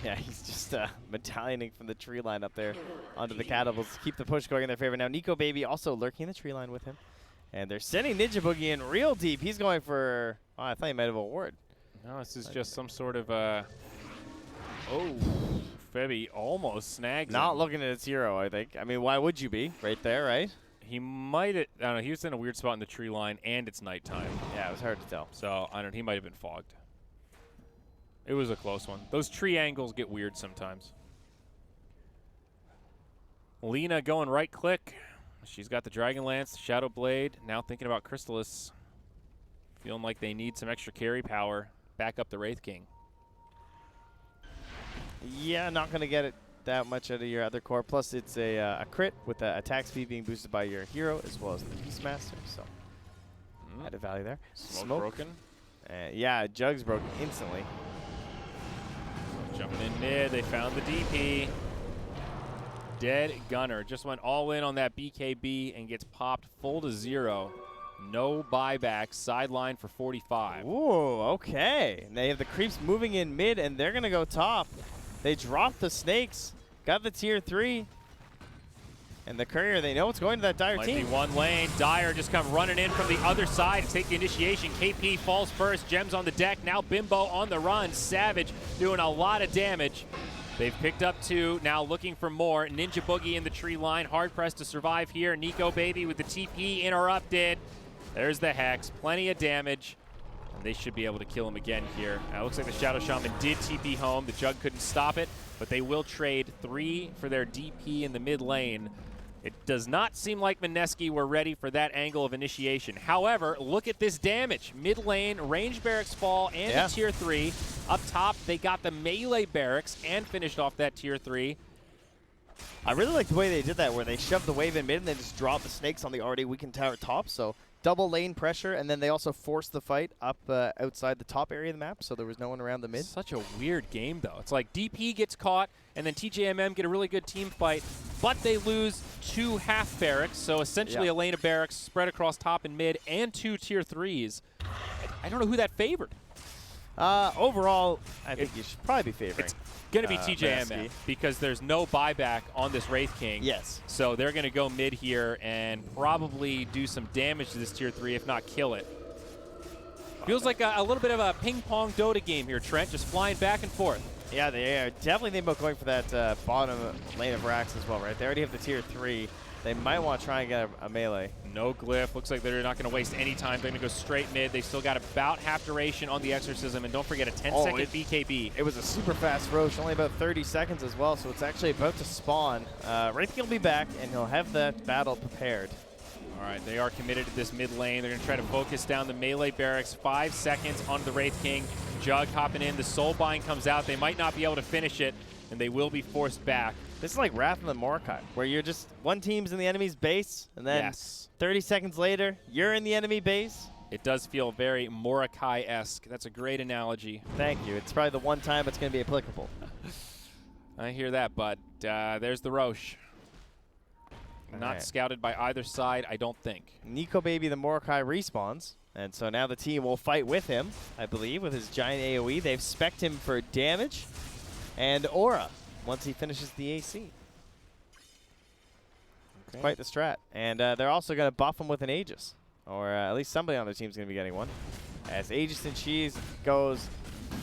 Yeah, he's just medallioning from the tree line up there onto the catapults to keep the push going in their favor. Now Nico Baby also lurking in the tree line with him. And they're sending Ninja Boogie in real deep. He's going for, oh, I thought he might have a ward. No, this is just some sort of, oh, Febby almost snags Not him. looking at its hero, I think. I mean, why would you be? Right there, right? He might have, I don't know, he was in a weird spot in the tree line, and it's nighttime. Yeah, it was hard to tell. So, I don't know, he might have been fogged. It was a close one. Those tree angles get weird sometimes. Lena going right click. She's got the Dragonlance, Shadow Blade, now thinking about Crystallis. Feeling like they need some extra carry power. Back up the Wraith King. Yeah, not going to get it that much out of your other core. Plus, it's a crit with the attack speed being boosted by your hero as well as the Beastmaster. So, added value there. Smoke broken. Yeah, Jugs broke instantly. Jumping in mid, they found the DP. Dead Gunner just went all in on that BKB and gets popped full to 0. No buyback, sideline for 45. Ooh, okay. And they have the creeps moving in mid, and they're going to go top. They dropped the snakes, got the tier 3. And the courier, they know it's going to that Dire Might team. be one lane. Dire just come running in from the other side to take the initiation. KP falls first. Gems on the deck. Now Bimbo on the run. Savage doing a lot of damage. They've picked up 2. Now looking for more. Ninja Boogie in the tree line. Hard pressed to survive here. Nico Baby with the TP interrupted. There's the Hex. Plenty of damage. And they should be able to kill him again here. Now it looks like the Shadow Shaman did TP home. The Jug couldn't stop it. But they will trade 3 for their DP in the mid lane. It does not seem like Mineski were ready for that angle of initiation. However, look at this damage. Mid lane, range barracks fall, and the tier 3. Up top, they got the melee barracks and finished off that tier 3. I really like the way they did that, where they shoved the wave in mid and then just dropped the snakes on the already weakened tower top. So double lane pressure, and then they also forced the fight up outside the top area of the map, so there was no one around the mid. Such a weird game, though. It's like DP gets caught, and then TJMM get a really good team fight, but they lose 2 half barracks, so essentially a lane of barracks spread across top and mid, and 2 tier 3s. I don't know who that favored. Overall, I think you should probably be favoring. It's going to be TJMM Mineski. because there's no buyback on this Wraith King. Yes. So they're going to go mid here and probably do some damage to this tier 3, if not kill it. Feels like a little bit of a ping-pong Dota game here, Trent, just flying back and forth. Yeah, they are definitely thinking about going for that bottom lane of racks as well, right? They already have the tier 3. They might want to try and get a melee. No glyph. Looks like they're not going to waste any time. They're going to go straight mid. They still got about half duration on the Exorcism. And don't forget a 10-second BKB. It was a super fast Roche, only about 30 seconds as well, so it's actually about to spawn. Wraith King will be back, and he'll have that battle prepared. All right, they are committed to this mid lane. They're going to try to focus down the melee barracks. 5 seconds on the Wraith King. Jug hopping in. The soul bind comes out. They might not be able to finish it, and they will be forced back. This is like Wrath and the Mordecai, where you're just one team's in the enemy's base, and then 30 seconds later, you're in the enemy base. It does feel very Mordecai-esque. That's a great analogy. Thank you. It's probably the one time it's going to be applicable. I hear that, but there's the Roche. Not scouted by either side, I don't think. Nico Baby the Mordecai respawns, and so now the team will fight with him, I believe, with his giant AoE. They've spec'd him for damage and aura once he finishes the AC. Okay. Quite the strat. And they're also going to buff him with an Aegis, or at least somebody on their team is going to be getting one, as Aegis and Cheese goes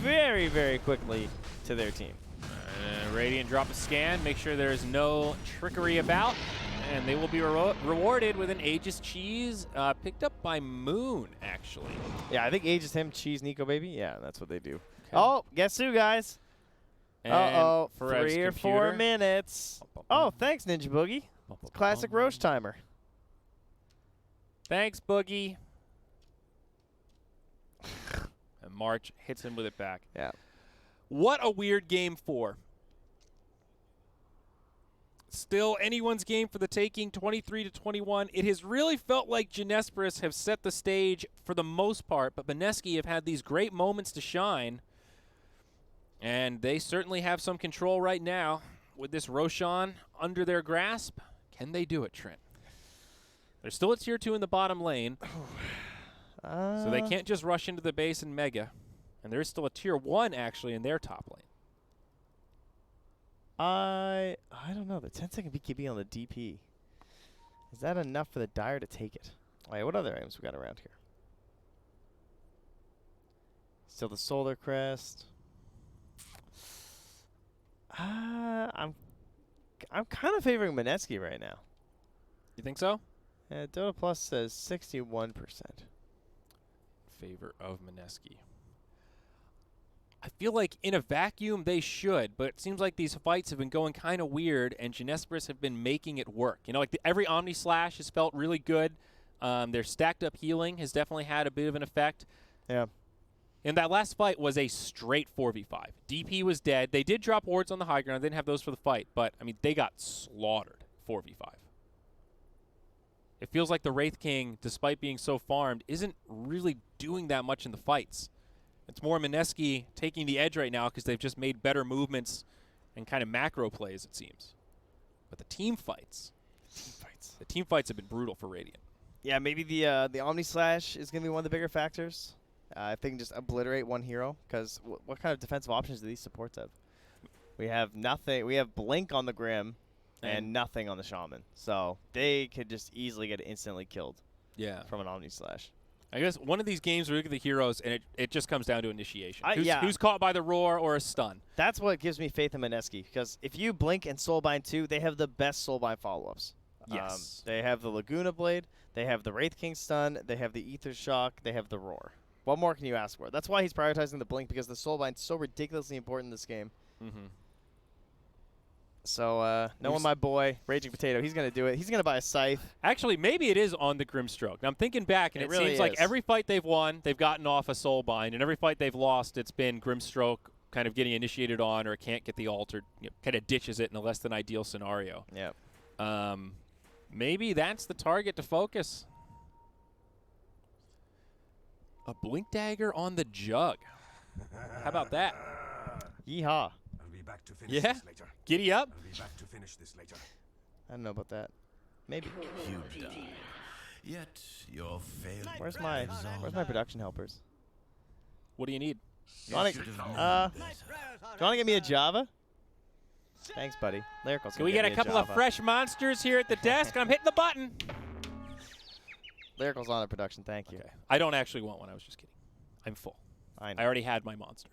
very, very quickly to their team. Radiant drop a scan, make sure there's no trickery about. And they will be rewarded with an Aegis Cheese picked up by Moon, actually. Yeah, I think Aegis him, Cheese, Nico Baby. Yeah, that's what they do. Okay. Oh, guess who, guys? Uh-oh, 3 or 4 minutes. Oh, thanks, Ninja Boogie. Classic Roche timer. Thanks, Boogie. And March hits him with it back. Yeah. What a weird game 4. Still anyone's game for the taking, 23-21. It has really felt like Jinesbrus have set the stage for the most part, but Mineski have had these great moments to shine. And they certainly have some control right now. With this Roshan under their grasp, can they do it, Trent? There's still a tier 2 in the bottom lane, so they can't just rush into the base and Mega. And there's still a tier 1, actually, in their top lane. I don't know. The 10-second BKB on the DP. Is that enough for the Dire to take it? Wait, what other items we got around here? Still the Solar Crest. I'm kind of favoring Mineski right now. You think so? Dota Plus says 61%. Favor of Mineski. I feel like in a vacuum they should, but it seems like these fights have been going kind of weird, and Jinesbrus have been making it work. You know, like every Omni Slash has felt really good. Their stacked up healing has definitely had a bit of an effect. Yeah. And that last fight was a straight 4v5. DP was dead. They did drop wards on the high ground. They didn't have those for the fight, but, I mean, they got slaughtered 4v5. It feels like the Wraith King, despite being so farmed, isn't really doing that much in the fights. It's more Mineski taking the edge right now because they've just made better movements and kind of macro plays, it seems. But the team fights have been brutal for Radiant. Yeah, maybe the Omni Slash is going to be one of the bigger factors. If they can just obliterate one hero, because what kind of defensive options do these supports have? We have nothing. We have Blink on the Grim and nothing on the Shaman. So they could just easily get instantly killed from an Omni Slash. I guess one of these games we look at the heroes, and it just comes down to initiation. Yeah. Who's caught by the roar or a stun? That's what gives me faith in Mineski, because if you Blink and Soulbind too, they have the best Soulbind follow-ups. Yes. They have the Laguna Blade, they have the Wraith King stun, they have the Ether Shock, they have the Roar. What more can you ask for? That's why he's prioritizing the Blink, because the Soulbind's so ridiculously important in this game. Mm-hmm. So, knowing my boy, Raging Potato, he's going to do it. He's going to buy a Scythe. Actually, maybe it is on the Grimstroke. Now, I'm thinking back, and it really seems like is. every fight they've won, they've gotten off a Soulbind, and every fight they've lost, it's been Grimstroke kind of getting initiated on, or can't get the ult, kind of ditches it in a less than ideal scenario. Yeah. Maybe that's the target to focus. A Blink Dagger on the Jug. How about that? Yeehaw. I'll be back to finish Yeah? this later. Giddy up. I'll be back to finish this later. I don't know about that. Maybe. You die. Yet your failure. Where's my production helpers? What do you need? Do you want to get me a Java? Thanks, buddy. Lyrical's Can we get a couple of fresh monsters here at the desk? I'm hitting the button. Lyrical's on a production. Thank you. Okay. I don't actually want one. I was just kidding. I'm full. I know. I already had my monster.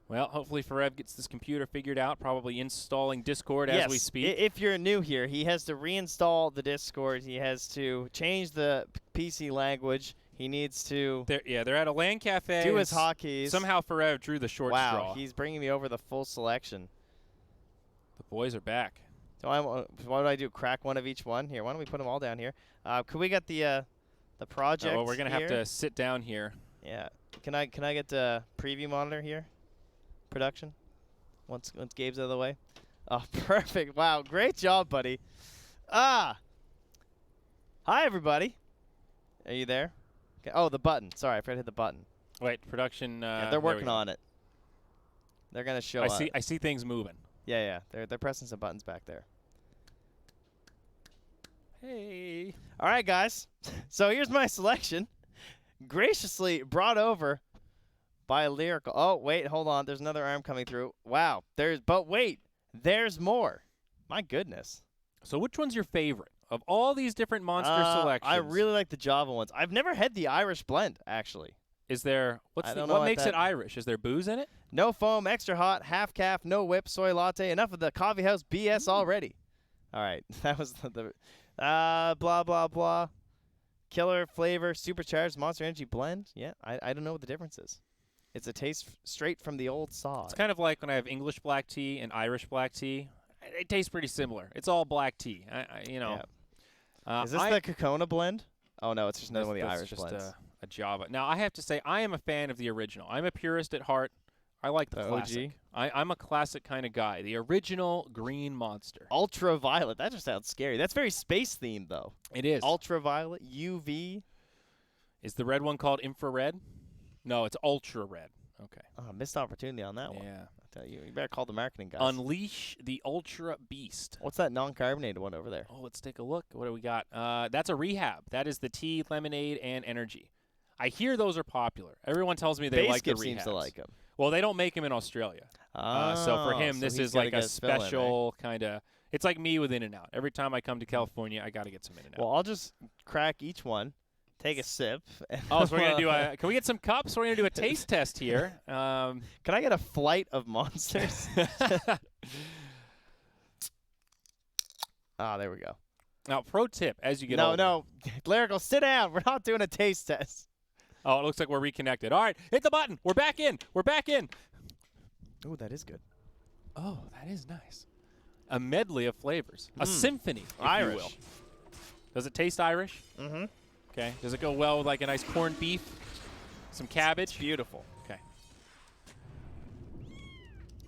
Well, hopefully Forev gets this computer figured out, probably installing Discord as we speak. If you're new here, he has to reinstall the Discord. He has to change the PC language. He needs to They're at a LAN cafe. do his hotkeys. Somehow Forev drew the short straw. Wow, he's bringing me over the full selection. The boys are back. So what do I do? Crack one of each one? Here, why don't we put them all down here? Could we get the project? Well, we're gonna have to sit down here. Yeah. Can I get the preview monitor here? Production. Once Gabe's out of the way. Oh, perfect. Wow, great job, buddy. Hi everybody. Are you there? Okay. Oh, the button. Sorry, I forgot to hit the button. Wait, production. Yeah, they're working on it. They're gonna show up. I see things moving. Yeah. They're pressing some buttons back there. Hey. All right, guys. So here's my selection, graciously brought over by Lyrical. Oh, wait, hold on. There's another arm coming through. Wow. But wait, there's more. My goodness. So which one's your favorite of all these different monster selections? I really like the Java ones. I've never had the Irish blend, actually. Is there what makes it Irish? Is there booze in it? No foam, extra hot, half calf, no whip, soy latte. Enough of the coffee house BS already. All right, that was the blah blah blah. Killer flavor, supercharged Monster Energy blend. Yeah, I don't know what the difference is. It's a taste straight from the old saw. It's kind of like when I have English black tea and Irish black tea. It tastes pretty similar. It's all black tea. Yeah. Is this the Kokona blend? Oh no, it's just another one of the Irish just blends. A Java. Now I have to say I am a fan of the original. I'm a purist at heart. I like the classic. OG? I'm a classic kind of guy. The original green monster. Ultraviolet. That just sounds scary. That's very space themed though. It is. Ultraviolet, UV. Is the red one called infrared? No, it's ultra red. Okay. Oh, missed opportunity on that one. Yeah. I tell you better call the marketing guys. Unleash the Ultra Beast. What's that non-carbonated one over there? Oh, let's take a look. What do we got? That's a Rehab. That is the tea, lemonade, and energy. I hear those are popular. Everyone tells me they like the Basskip Rehabs. seems to like them. Well, they don't make them in Australia. So for him, this is like a special kind of. It's like me with In-N-Out. Every time I come to California, I got to get some In-N-Out. Well, I'll just crack each one, take a sip. Oh, so we're gonna do a. Can we get some cups? We're gonna do a taste test here. Can I get a flight of monsters? Ah, there we go. Now, pro tip, as you get No, older. no. Lyrical, sit down. We're not doing a taste test. Oh, it looks like we're reconnected. All right, hit the button. We're back in. We're back in. Ooh, that is good. Oh, that is nice. A medley of flavors. A symphony, if Irish. you will. Does it taste Irish? Mm-hmm. Okay. Does it go well with like a nice corned beef? Some cabbage? It's beautiful. Okay.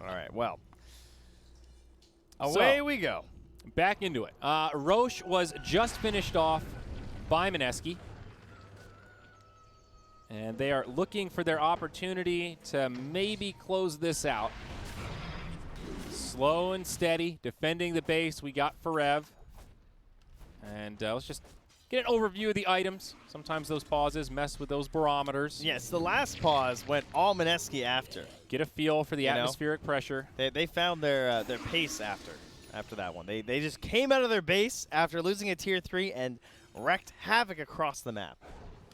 All right, well. Away So, we go. back into it. Roche was just finished off by Mineski. And they are looking for their opportunity to maybe close this out. Slow and steady, defending the base. We got Forev. And let's just get an overview of the items. Sometimes those pauses mess with those barometers. Yes, the last pause went all Mineski after. Get a feel for the You know? atmospheric pressure. They found their pace after that one. They just came out of their base after losing a tier 3 and wreaked havoc across the map.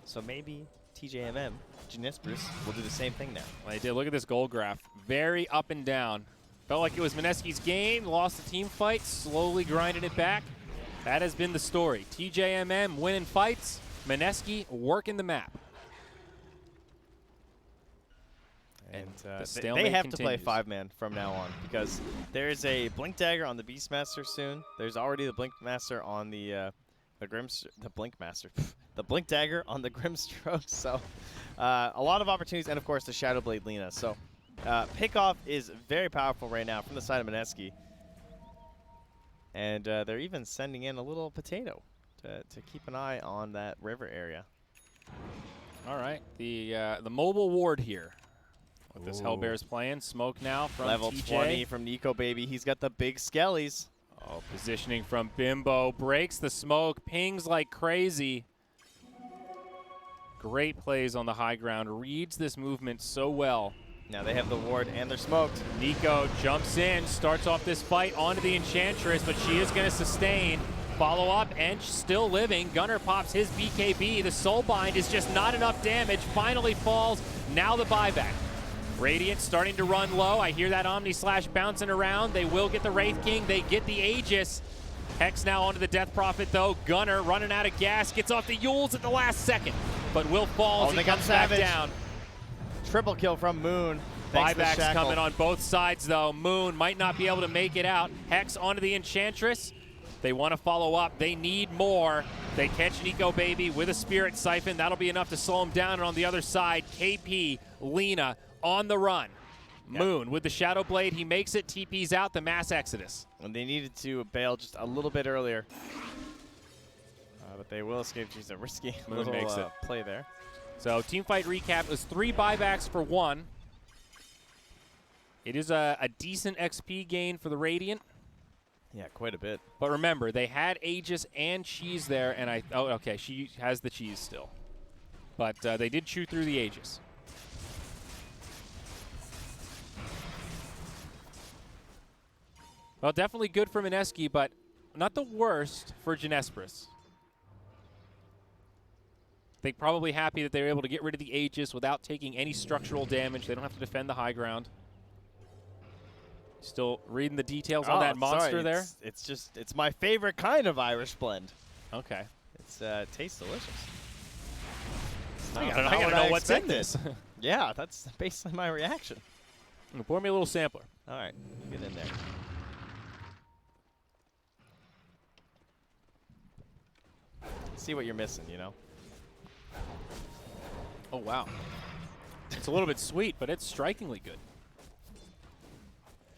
So maybe TJMM, Jinesbrus, will do the same thing now. Well, they did. Look at this goal graph. Very up and down. Felt like it was Mineski's game. Lost the team fight. Slowly grinding it back. That has been the story. TJMM winning fights. Mineski working the map. And the they stalemate have to play continues. 5-man from now on because there is a Blink Dagger on the Beastmaster soon. There's already the Blink Master on the Blink Master. The Blink Dagger on the Grimstroke. So a lot of opportunities, and of course the Shadowblade Lina. So Pickoff is very powerful right now from the side of Mineski. And they're even sending in a little potato to keep an eye on that river area. All right. The mobile ward here. What this Hellbear's playing. Smoke now from Level TJ. 20 from Nico, baby. He's got the big skellies. Oh, positioning from Bimbo. Breaks the smoke. Pings like crazy. Great plays on the high ground. Reads this movement so well. Now they have the ward and they're smoked. Nico jumps in, starts off this fight onto the Enchantress, but she is going to sustain. Follow up, and still living. Gunner pops his BKB. The Soulbind is just not enough damage. Finally falls. Now the buyback. Radiant starting to run low. I hear that Omni Slash bouncing around. They will get the Wraith King. They get the Aegis. Hex now onto the Death Prophet, though. Gunner running out of gas. Gets off the Yules at the last second, but will fall as he they got comes back Savage. down. Triple kill from Moon. Thanks to Buybacks Shackle. coming on both sides, though. Moon might not be able to make it out. Hex onto the Enchantress. They want to follow up. They need more. They catch Nico, baby, with a Spirit Siphon. That'll be enough to slow him down. And on the other side, KP, Lina on the run. Yep. Moon with the Shadow Blade. He makes it. TP's out. The mass exodus. And they needed to bail just a little bit earlier. But they will escape. She's a risky Moon little makes it. play there. So teamfight recap was 3 buybacks for 1. It is a decent XP gain for the Radiant. Yeah, quite a bit. But remember, they had Aegis and Cheese there, and oh, okay, she has the Cheese still. But they did chew through the Aegis. Well, definitely good for Mineski, but not the worst for Jinesbrus. They're probably happy that they were able to get rid of the Aegis without taking any structural damage. They don't have to defend the high ground. Still reading the details on that monster sorry. there? It's my favorite kind of Irish blend. Okay. It tastes delicious. It's I not gotta what know what's in expected. this. Yeah, that's basically my reaction. Pour me a little sampler. All right, get in there. See what you're missing, you know? Oh, wow. It's a little bit sweet, but it's strikingly good.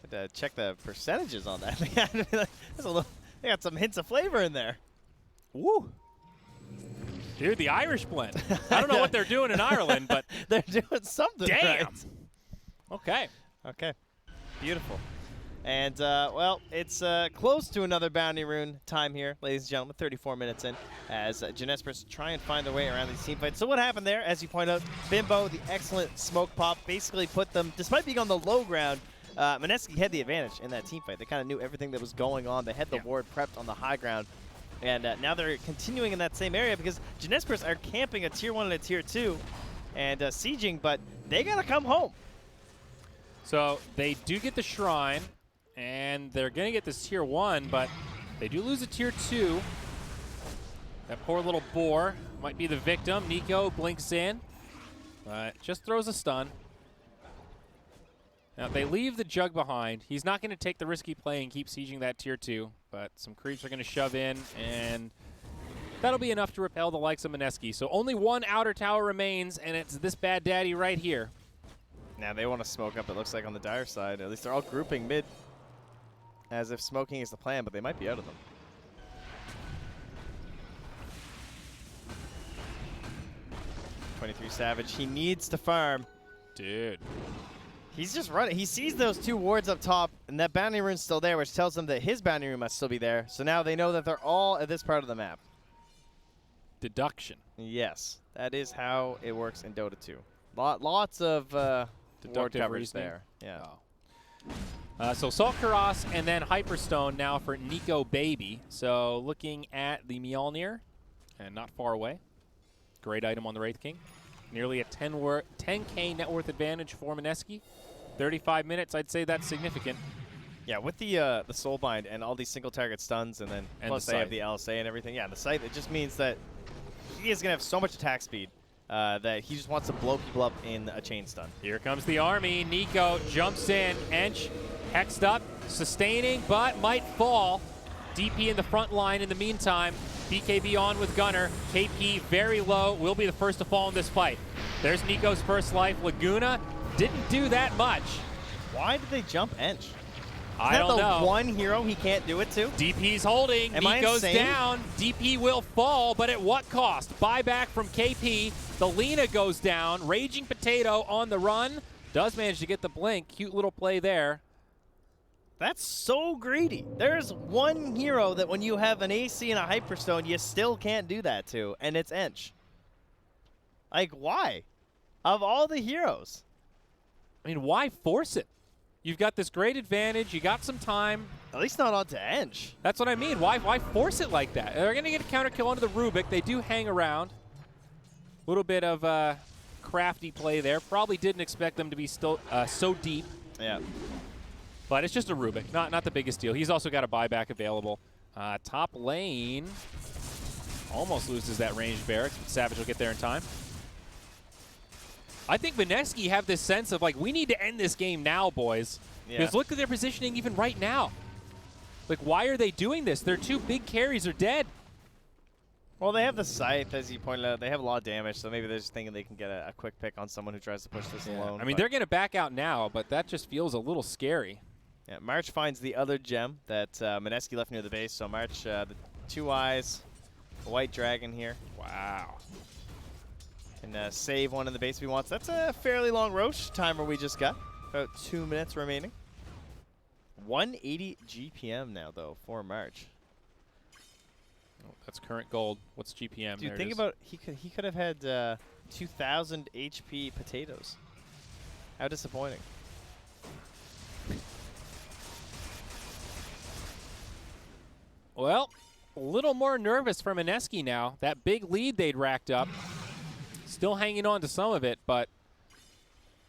Had to check the percentages on that. They got some hints of flavor in there. Woo! Dude, the Irish blend. I don't know what they're doing in Ireland, but They're doing something damn! right. Okay. Okay, beautiful. And, well, it's close to another bounty rune time here, ladies and gentlemen, 34 minutes in, as Jinesbrus try and find their way around these team fights. So what happened there, as you point out, Bimbo, the excellent smoke pop, basically put them, despite being on the low ground, Mineski had the advantage in that team fight. They kind of knew everything that was going on. They had the ward prepped on the high ground. And now they're continuing in that same area because Jinesbrus are camping a tier 1 and a tier 2 and sieging, but they got to come home. So they do get the Shrine, and they're going to get this tier 1, but They do lose a tier 2. That poor little boar might be the victim. Nico blinks in, but just throws a stun. Now, they leave the Jug behind. He's not going to take the risky play and keep sieging that tier 2, but some creeps are going to shove in, and that'll be enough to repel the likes of Mineski. So only one outer tower remains, and it's this bad daddy right here. Now they want to smoke up, it looks like, on the Dire side. At least they're all grouping mid as if smoking is the plan, but they might be out of them. .23 Savage, he needs to farm. Dude. He's just running. He sees those 2 wards up top, and that bounty rune's still there, which tells them that his bounty rune must still be there. So now they know that they're all at this part of the map. Deduction. Yes, that is how it works in Dota 2. Lots of ward Deductive coverage reasoning. there. Yeah. So Salt Karas and then Hyperstone now for Nico Baby. So looking at the Mjolnir, and not far away. Great item on the Wraith King. Nearly a 10K net worth advantage for Mineski. 35 minutes, I'd say that's significant. Yeah, with the Soulbind and all these single target stuns, and then plus the they have scythe. the LSA and everything. Yeah, the scythe, it just means that he is going to have so much attack speed that he just wants to blow people up in a chain stun. Here comes the army. Nico jumps in. Ench hexed up, sustaining, but might fall. DP in the front line in the meantime. BKB on with Gunner. KP very low, will be the first to fall in this fight. There's Nico's first life. Laguna didn't do that much. Why did they jump Ench? I don't know. The one hero he can't do it to? DP's holding. Am I Nico's insane? down. DP will fall, but at what cost? Buyback from KP. The Lina goes down. Raging Potato on the run. Does manage to get the blink. Cute little play there. That's so greedy. There's one hero that when you have an AC and a Hyperstone, you still can't do that to, and it's Ench. Like, why? Of all the heroes. I mean, why force it? You've got this great advantage. You got some time. At least not onto Ench. That's what I mean. Why force it like that? They're going to get a counter kill onto the Rubik. They do hang around. A little bit of crafty play there. Probably didn't expect them to be still so deep. Yeah. But it's just a Rubik. Not the biggest deal. He's also got a buyback available. Top lane almost loses that ranged barracks, but Savage will get there in time. I think Mineski have this sense of, like, we need to end this game now, boys. Yeah. Because look at their positioning even right now. Like, why are they doing this? Their 2 big carries are dead. Well, they have the Scythe, as you pointed out. They have a lot of damage, so maybe they're just thinking they can get a quick pick on someone who tries to push this alone. I mean, they're going to back out now, but that just feels a little scary. Yeah, March finds the other gem that Mineski left near the base. So March, the 2 eyes, a white dragon here. Wow. And save one in the base if he wants. That's a fairly long Roche timer we just got. About 2 minutes remaining. 180 GPM now, though, for March. Oh, that's current gold. What's GPM? Dude, think about he could have had 2,000 HP potatoes. How disappointing. Well, a little more nervous for Mineski now. That big lead they'd racked up. Still hanging on to some of it, but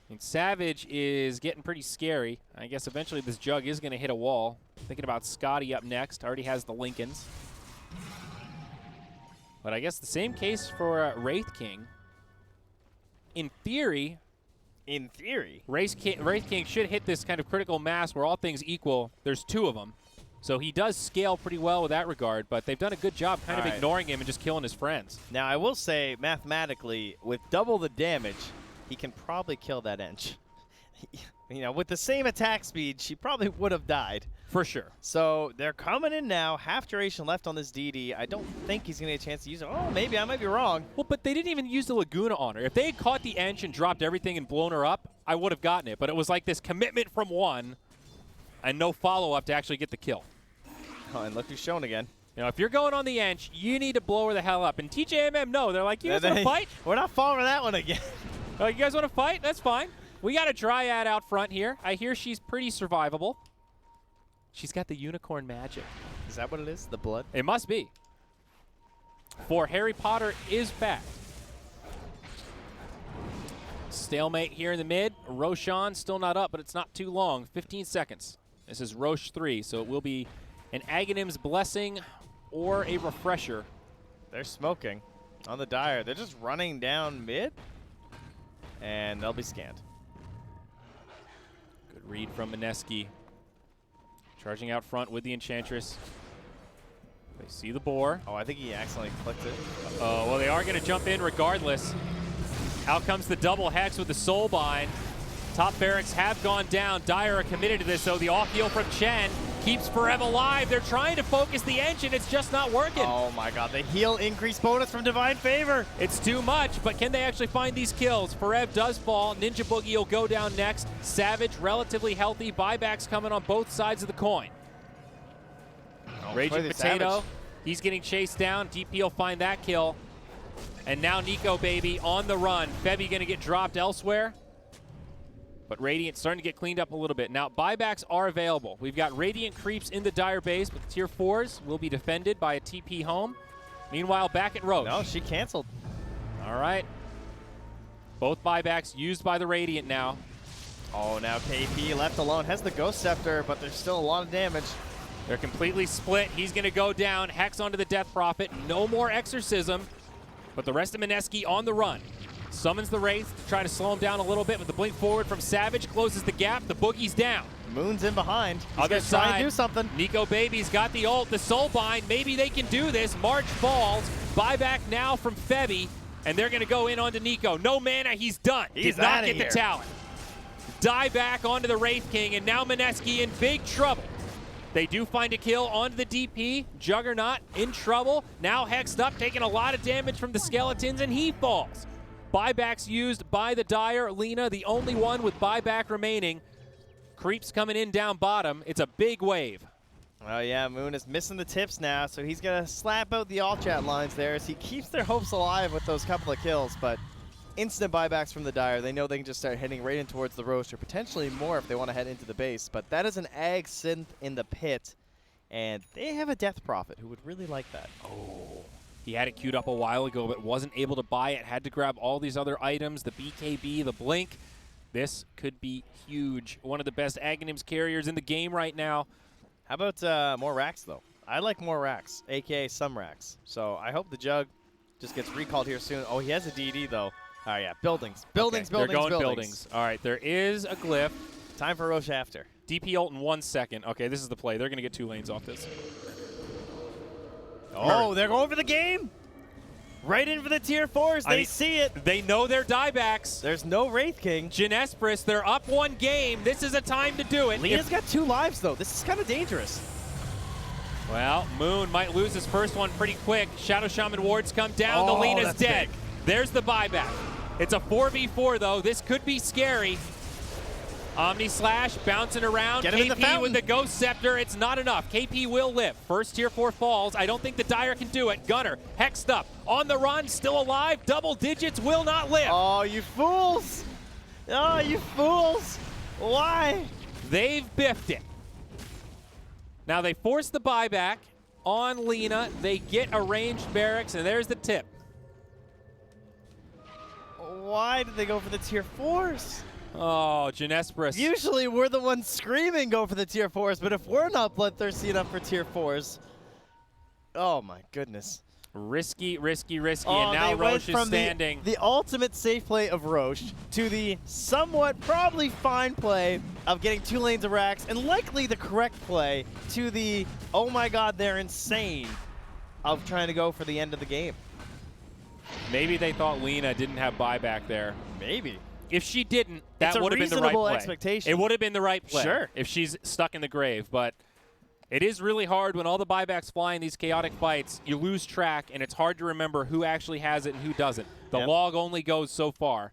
I mean, Savage is getting pretty scary. I guess eventually this Jug is going to hit a wall. Thinking about Scotty up next. Already has the Lincolns. But I guess the same case for Wraith King. In theory, Wraith King should hit this kind of critical mass where all things equal. There's 2 of them. So he does scale pretty well with that regard, but they've done a good job kind of ignoring him and just killing his friends. Now, I will say, mathematically, with double the damage, he can probably kill that Ench. You know, with the same attack speed, she probably would have died. For sure. So they're coming in now. Half duration left on this DD. I don't think he's going to get a chance to use it. Oh, maybe. I might be wrong. Well, but they didn't even use the Laguna on her. If they had caught the Ench and dropped everything and blown her up, I would have gotten it. But it was like this commitment from one and no follow-up to actually get the kill. Oh, and look who's shown again. You know, if you're going on the Ench, you need to blow her the hell up. And TJMM, no. They're like, you guys want to fight? We're not falling for that one again. You guys want to fight? That's fine. We got a Dryad out front here. I hear she's pretty survivable. She's got the unicorn magic. Is that what it is? The blood? It must be. For Harry Potter is back. Stalemate here in the mid. Roshan still not up, but it's not too long. 15 seconds. This is Roche 3, so it will be an Aghanim's Blessing or a Refresher. They're smoking on the Dire. They're just running down mid, and they'll be scanned. Good read from Mineski. Charging out front with the Enchantress. They see the boar. Oh, I think he accidentally clicked it. Oh, well, they are going to jump in regardless. Out comes the double hex with the Soulbind. Top barracks have gone down. Dire are committed to this, so the off heal from Chen keeps Forever alive. They're trying to focus the engine. It's just not working. Oh my god, the heal increase bonus from Divine Favor. It's too much, but can they actually find these kills? Forev does fall. Ninja Boogie will go down next. Savage, relatively healthy. Buybacks coming on both sides of the coin. Raging Potato, Savage. he's getting chased down. DP will find that kill. And now Nico, baby, on the run. Febby going to get dropped elsewhere. But Radiant starting to get cleaned up a little bit. Now, buybacks are available. We've got Radiant creeps in the Dire base, but the tier 4s will be defended by a TP home. Meanwhile, back at Roche. No, she canceled. All right. Both buybacks used by the Radiant now. Oh, now KP left alone. Has the Ghost Scepter, but there's still a lot of damage. They're completely split. He's going to go down. Hex onto the Death Prophet. No more Exorcism. But the rest of Mineski on the run. Summons the Wraith to try to slow him down a little bit, but the blink forward from Savage closes the gap. The Boogie's down. Moon's in behind. He's Other gonna try side, and do something. Nico Baby's got the ult, the Soulbind. Maybe they can do this. March falls. Buyback now from Febby, and they're going to go in onto Nico. No mana, he's done. He's Did not outta get here. the talent. Die back onto the Wraith King, and now Mineski in big trouble. They do find a kill onto the DP. Juggernaut in trouble. Now hexed up, taking a lot of damage from the skeletons, and he falls. Buybacks used by the Dire. Lena, the only one with buyback remaining. Creeps coming in down bottom. It's a big wave. Oh yeah, Moon is missing the tips now, so he's gonna slap out the all chat lines there as he keeps their hopes alive with those couple of kills, but instant buybacks from the Dire. They know they can just start heading right in towards the roast, or potentially more if they want to head into the base, but that is an Ag Synth in the pit, and they have a Death Prophet who would really like that. Oh. He had it queued up a while ago, but wasn't able to buy it. Had to grab all these other items, the BKB, the Blink. This could be huge. One of the best Aghanims carriers in the game right now. How about more racks, though? I like more racks, a.k.a. some racks. So I hope the Jug just gets recalled here soon. Oh, he has a DD, though. Oh, yeah, buildings. Buildings, Okay, buildings, they're going buildings. All right, there is a glyph. Time for Roche after. DP ult in 1 second. Okay, this is the play. They're going to get 2 lanes off this. Oh, they're going for the game. Right in for the tier 4s. They see it. They know their diebacks. There's no Wraith King. Jinesbrus, they're up 1 game. This is a time to do it. Lena's got 2 lives, though. This is kind of dangerous. Well, Moon might lose his first one pretty quick. Shadow Shaman wards come down. The Oh, Lena's that's dead. big. There's the buyback. It's a 4v4, though. This could be scary. Omni Slash bouncing around. Get him in the KP fountain. with the Ghost Scepter. It's not enough. KP will live. First tier 4 falls. I don't think the Dire can do it. Gunner, hexed up. On the run, still alive. Double digits, will not live. Oh, you fools. Oh, you fools. Why? They've biffed it. Now they force the buyback on Lena. They get arranged barracks, and there's the tip. Why did they go for the tier 4s? Oh, Jinesbrus. Usually we're the ones screaming go for the tier 4s, but if we're not bloodthirsty enough for tier 4s, oh my goodness. Risky, risky, risky, Oh, and now they went Roche is from standing. the ultimate safe play of Roche to the somewhat probably fine play of getting 2 lanes of racks, and likely the correct play to the, oh my god, they're insane, of trying to go for the end of the game. Maybe they thought Lena didn't have buyback there. Maybe. If she didn't, that It's a would have been the right reasonable play. expectation. It would have been the right play. Sure. If she's stuck in the grave, but it is really hard when all the buybacks fly in these chaotic fights. You lose track, and it's hard to remember who actually has it and who doesn't. The Yep. log only goes so far.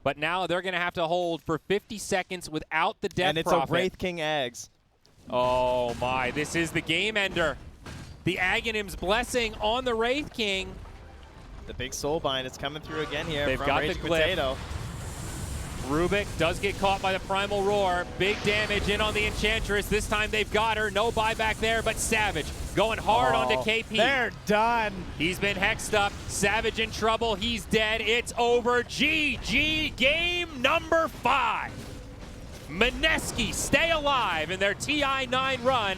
But now they're going to have to hold for 50 seconds without the Death And it's Prophet. a Wraith King Ags. Oh my, this is the game ender. The Aghanim's Blessing on the Wraith King. The big Soulbind is coming through again here They've from got the Raging glyph. Potato. Rubik does get caught by the Primal Roar. Big damage in on the Enchantress. This time they've got her. No buyback there, but Savage going hard onto KP. They're done. He's been hexed up. Savage in trouble. He's dead. It's over. GG game number 5. Mineski stay alive in their TI9 run,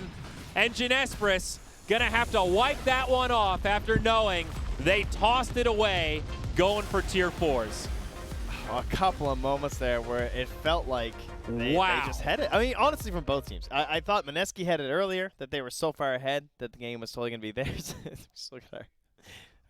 and Jinesbrus gonna have to wipe that one off after knowing they tossed it away going for tier 4s. A couple of moments there where it felt like they just had it. I mean, honestly, from both teams. I thought Mineski had it earlier, that they were so far ahead that the game was totally going to be theirs. Just look at our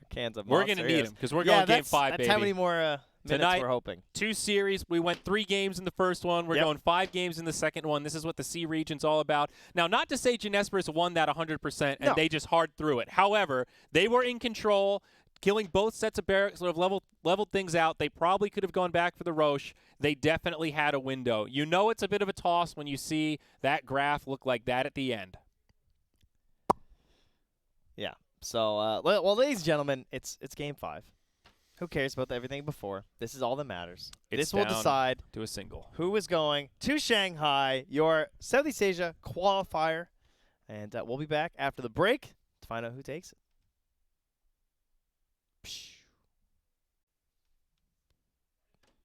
cans of We're Monster. going to need them because we're going game 5, that's baby. how many more minutes Tonight, we're hoping. 2 series. We went 3 games in the first one. We're going 5 games in the second one. This is what the C region's all about. Now, not to say Jinesbrus won that 100% and they just hard threw it. However, they were in control, killing both sets of barracks, sort of leveled things out. They probably could have gone back for the Roche. They definitely had a window. You know it's a bit of a toss when you see that graph look like that at the end. Yeah. So, well, ladies and gentlemen, it's game 5. Who cares about everything before? This is all that matters. This will decide to a single who is going to Shanghai, your Southeast Asia qualifier. And we'll be back after the break to find out who takes it. Psh.